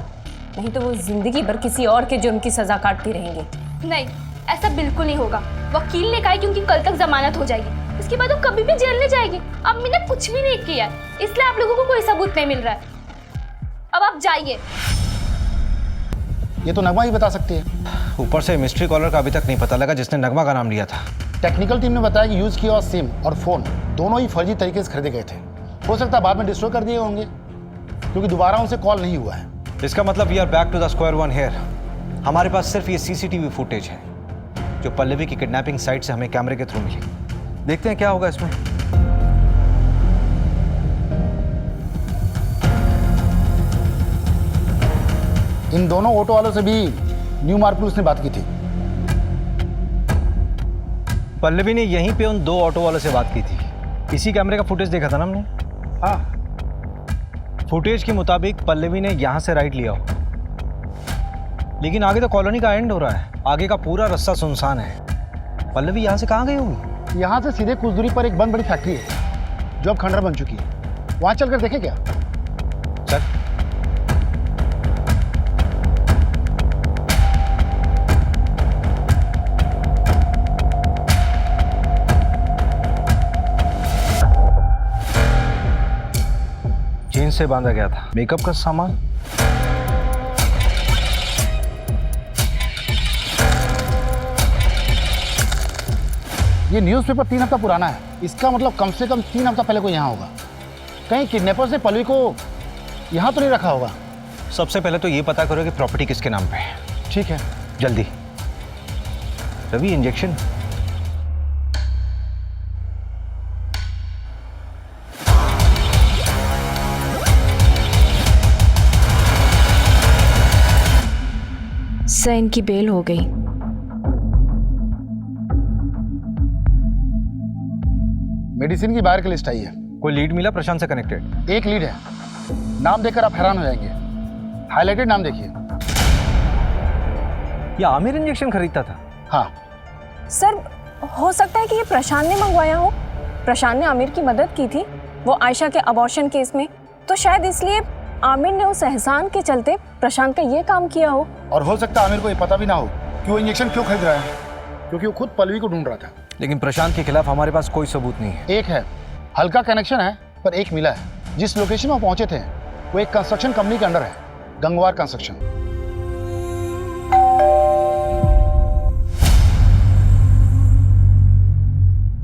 नहीं तो वो जिंदगी भर किसी और के जुर्म की सजा काटती रहेंगी। नहीं, ऐसा बिल्कुल नहीं होगा। वकील ने कहा है कि उनकी कल तक जमानत हो जाएगी, उसके बाद वो कभी भी जेल नहीं जाएगी। अम्मी ने कुछ भी नहीं किया है, इसलिए आप लोगों को कोई सबूत नहीं मिल रहा है। अब आप जाइए। ये तो नगमा ही बता सकती है। ऊपर से मिस्ट्री कॉलर का अभी तक नहीं पता लगा जिसने नगमा का नाम लिया था। टेक्निकल टीम ने बताया कि यूज किया हुआ सिम और फोन दोनों ही फर्जी तरीके से खरीदे गए थे। हो सकता है बाद में डिस्ट्रॉय कर दिए होंगे, क्योंकि दोबारा उनसे कॉल नहीं हुआ है। इसका मतलब we are back to the square one here. हमारे पास सिर्फ ये सीसीटीवी फुटेज है जो पल्लवी की किडनैपिंग साइट से हमें कैमरे के थ्रू मिली। देखते हैं क्या होगा इसमें। इन दोनों ऑटो वालों से भी न्यू मार्क पुलिस ने बात की थी। पल्लवी ने यहीं पे उन 2 ऑटो वालों से बात की थी। इसी कैमरे का फुटेज देखा था ना हमने। हाँ, फुटेज के मुताबिक पल्लवी ने यहाँ से राइट लिया हो, लेकिन आगे तो कॉलोनी का एंड हो रहा है, आगे का पूरा रास्ता सुनसान है। पल्लवी यहाँ से कहाँ गई होगी? यहाँ से सीधे कुछ दूरी पर एक बंद बड़ी फैक्ट्री है जो अब खंडर बन चुकी है। वहाँ चलकर देखें क्या? सर, जीन्स से बांधा गया था, मेकअप का सामान। ये न्यूज़पेपर 3 हफ्ता पुराना है, इसका मतलब कम से कम 3 हफ्ता पहले कोई यहाँ होगा। कहीं किडनैपर्स ने पल्लवी को यहाँ तो नहीं रखा होगा। सबसे पहले तो ये पता करो कि प्रॉपर्टी किसके नाम पे है। ठीक है, जल्दी। रवि, इंजेक्शन। सर, इनकी बेल हो गई। मेडिसिन की बाहर की लिस्ट आई है। कोई लीड मिला प्रशांत से कनेक्टेड? एक लीड है, नाम देखकर आप हैरान हो जाएंगे। हाईलाइटेड नाम देखिए। ये आमिर इंजेक्शन खरीदता था? हाँ सर, हो सकता है कि ये प्रशांत ने मंगवाया हो। प्रशांत ने आमिर की मदद की थी वो आयशा के अबॉर्शन केस में, तो शायद इसलिए आमिर ने उस एहसान के चलते प्रशांत का ये काम किया हो। और हो सकता है आमिर को ये पता भी ना हो कि वो इंजेक्शन क्यों खरीद रहा है, क्योंकि वो खुद पल्लवी को ढूंढ रहा था। लेकिन प्रशांत के खिलाफ हमारे पास कोई सबूत नहीं है। एक है, हल्का कनेक्शन है, पर एक मिला है। जिस लोकेशन में पहुंचे थे वो एक कंस्ट्रक्शन कंपनी के अंडर है, गंगवार कंस्ट्रक्शन।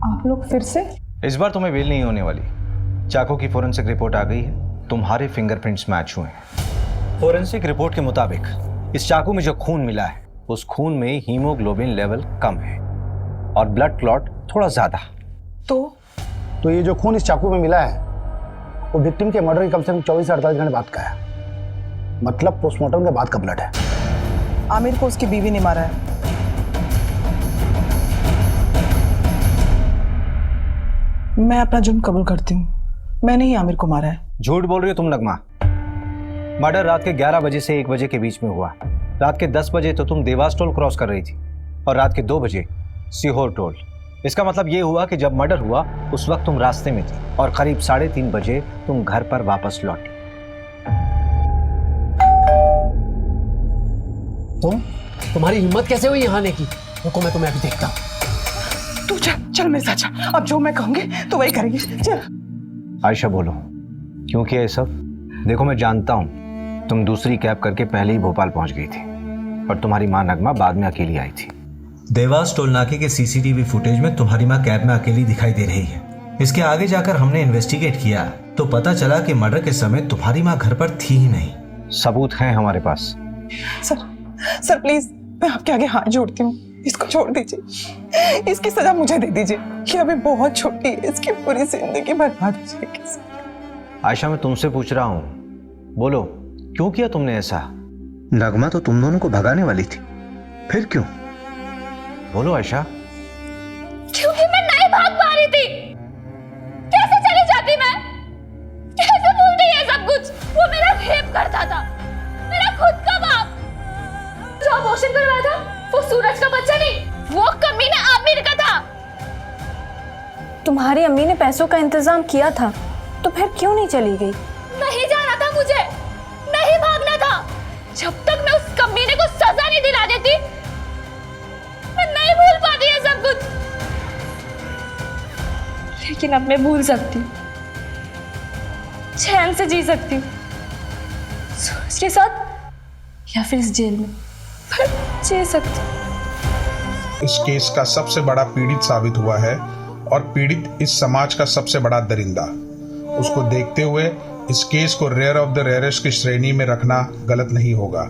आप लोग फिर से? इस बार तुम्हें बेल नहीं होने वाली। चाकू की फोरेंसिक रिपोर्ट आ गई है, तुम्हारे फिंगरप्रिंट्स मैच हुए हैं। फोरेंसिक रिपोर्ट के मुताबिक इस चाकू में जो खून मिला है उस खून में हीमोग्लोबिन लेवल कम है और ब्लड क्लॉट थोड़ा ज्यादा। तो ये जो खून इस चाकू में मिला है वो विक्टिम के मर्डर के कम से कम 24 से 48 घंटे बाद का है, मतलब पोस्टमार्टम के बाद का ब्लड है। आमिर को उसकी बीवी ने मारा है। मैं अपना जुर्म कबूल करती हूँ, मैंने ही आमिर को मारा है। झूठ बोल रही हो तुम नगमा। मर्डर रात के 11 बजे से 1 बजे के बीच में हुआ। रात के 10 बजे तो तुम देवास टोल क्रॉस कर रही थी और रात के 2 बजे सीहोर टोल। इसका मतलब ये हुआ कि जब मर्डर हुआ उस वक्त तुम रास्ते में थी और करीब 3:30 बजे तुम घर पर वापस लौटी। तुम्हारी हिम्मत कैसे हुई यहाँ आने की? रुको, मैं तुम्हें अभी देखता हूँ। तू चल चल मेरे साथ चल, अब जो मैं कहूंगी तो वही करेंगे। चल आयशा बोलो, क्यों किया ये सब? देखो मैं जानता हूँ तुम दूसरी कैब करके पहले ही भोपाल पहुंच गई थी और तुम्हारी माँ नगमा बाद में अकेली आई थी। देवास टोल नाके के सीसीटीवी फुटेज में तुम्हारी माँ कैब में अकेली दिखाई दे रही है। इसके आगे जाकर हमने इन्वेस्टिगेट किया तो पता चला कि मर्डर के समय तुम्हारी माँ घर पर थी ही नहीं। सबूत हैं हमारे पास। सर प्लीज, मैं आपके आगे हाथ जोड़ती हूँ, इसको छोड़ दीजिए। इसकी सजा मुझे दे दीजिए। ये अभी बहुत छोटी है, इसकी पूरी जिंदगी बर्बाद हो जाएगी। आयशा मैं तुमसे पूछ रहा हूँ, बोलो क्यों किया तुमने ऐसा? नगमा तो तुम दोनों को भगाने वाली थी, फिर क्यों? बोलो आयशा। क्योंकि मैं नहीं भाग पा रही थी। कैसे चली जाती मैं? कैसे भूलती है सब कुछ? वो मेरा रेप करता था, मेरा खुद का बाप। जो अबॉर्शन करवाया था वो सूरज का बच्चा नहीं, वो कमीना आमिर का था। तुम्हारी अम्मी ने पैसों का इंतजाम किया था तो फिर क्यों नहीं चली गई? नहीं जाना था मुझे, नहीं भागना था। जब तक मैं उस कमीने को सजा नहीं दिला देती मैं नहीं भूल पाती है सब कुछ। लेकिन अब मैं भूल सकती हूँ, चैन से जी सकती हूँ, सूरज के साथ या फिर इस जेल में, पर जी सकती हूँ। इस केस का सबसे बड़ा पीड़ित साबित हुआ है और पीड़ित इस समाज का सबसे बड़ा दरिंदा। उसको देखते हुए इस केस को रेयर ऑफ द रेयरेस्ट की श्रेणी में रखना गलत नहीं होगा।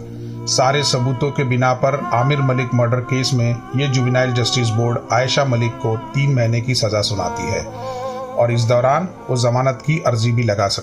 सारे सबूतों के बिना पर आमिर मलिक मर्डर केस में ये juvenile justice board Ayesha Malik को 3 महीने की सजा सुनाती है और इस दौरान वो जमानत की अर्जी भी लगा सकती है।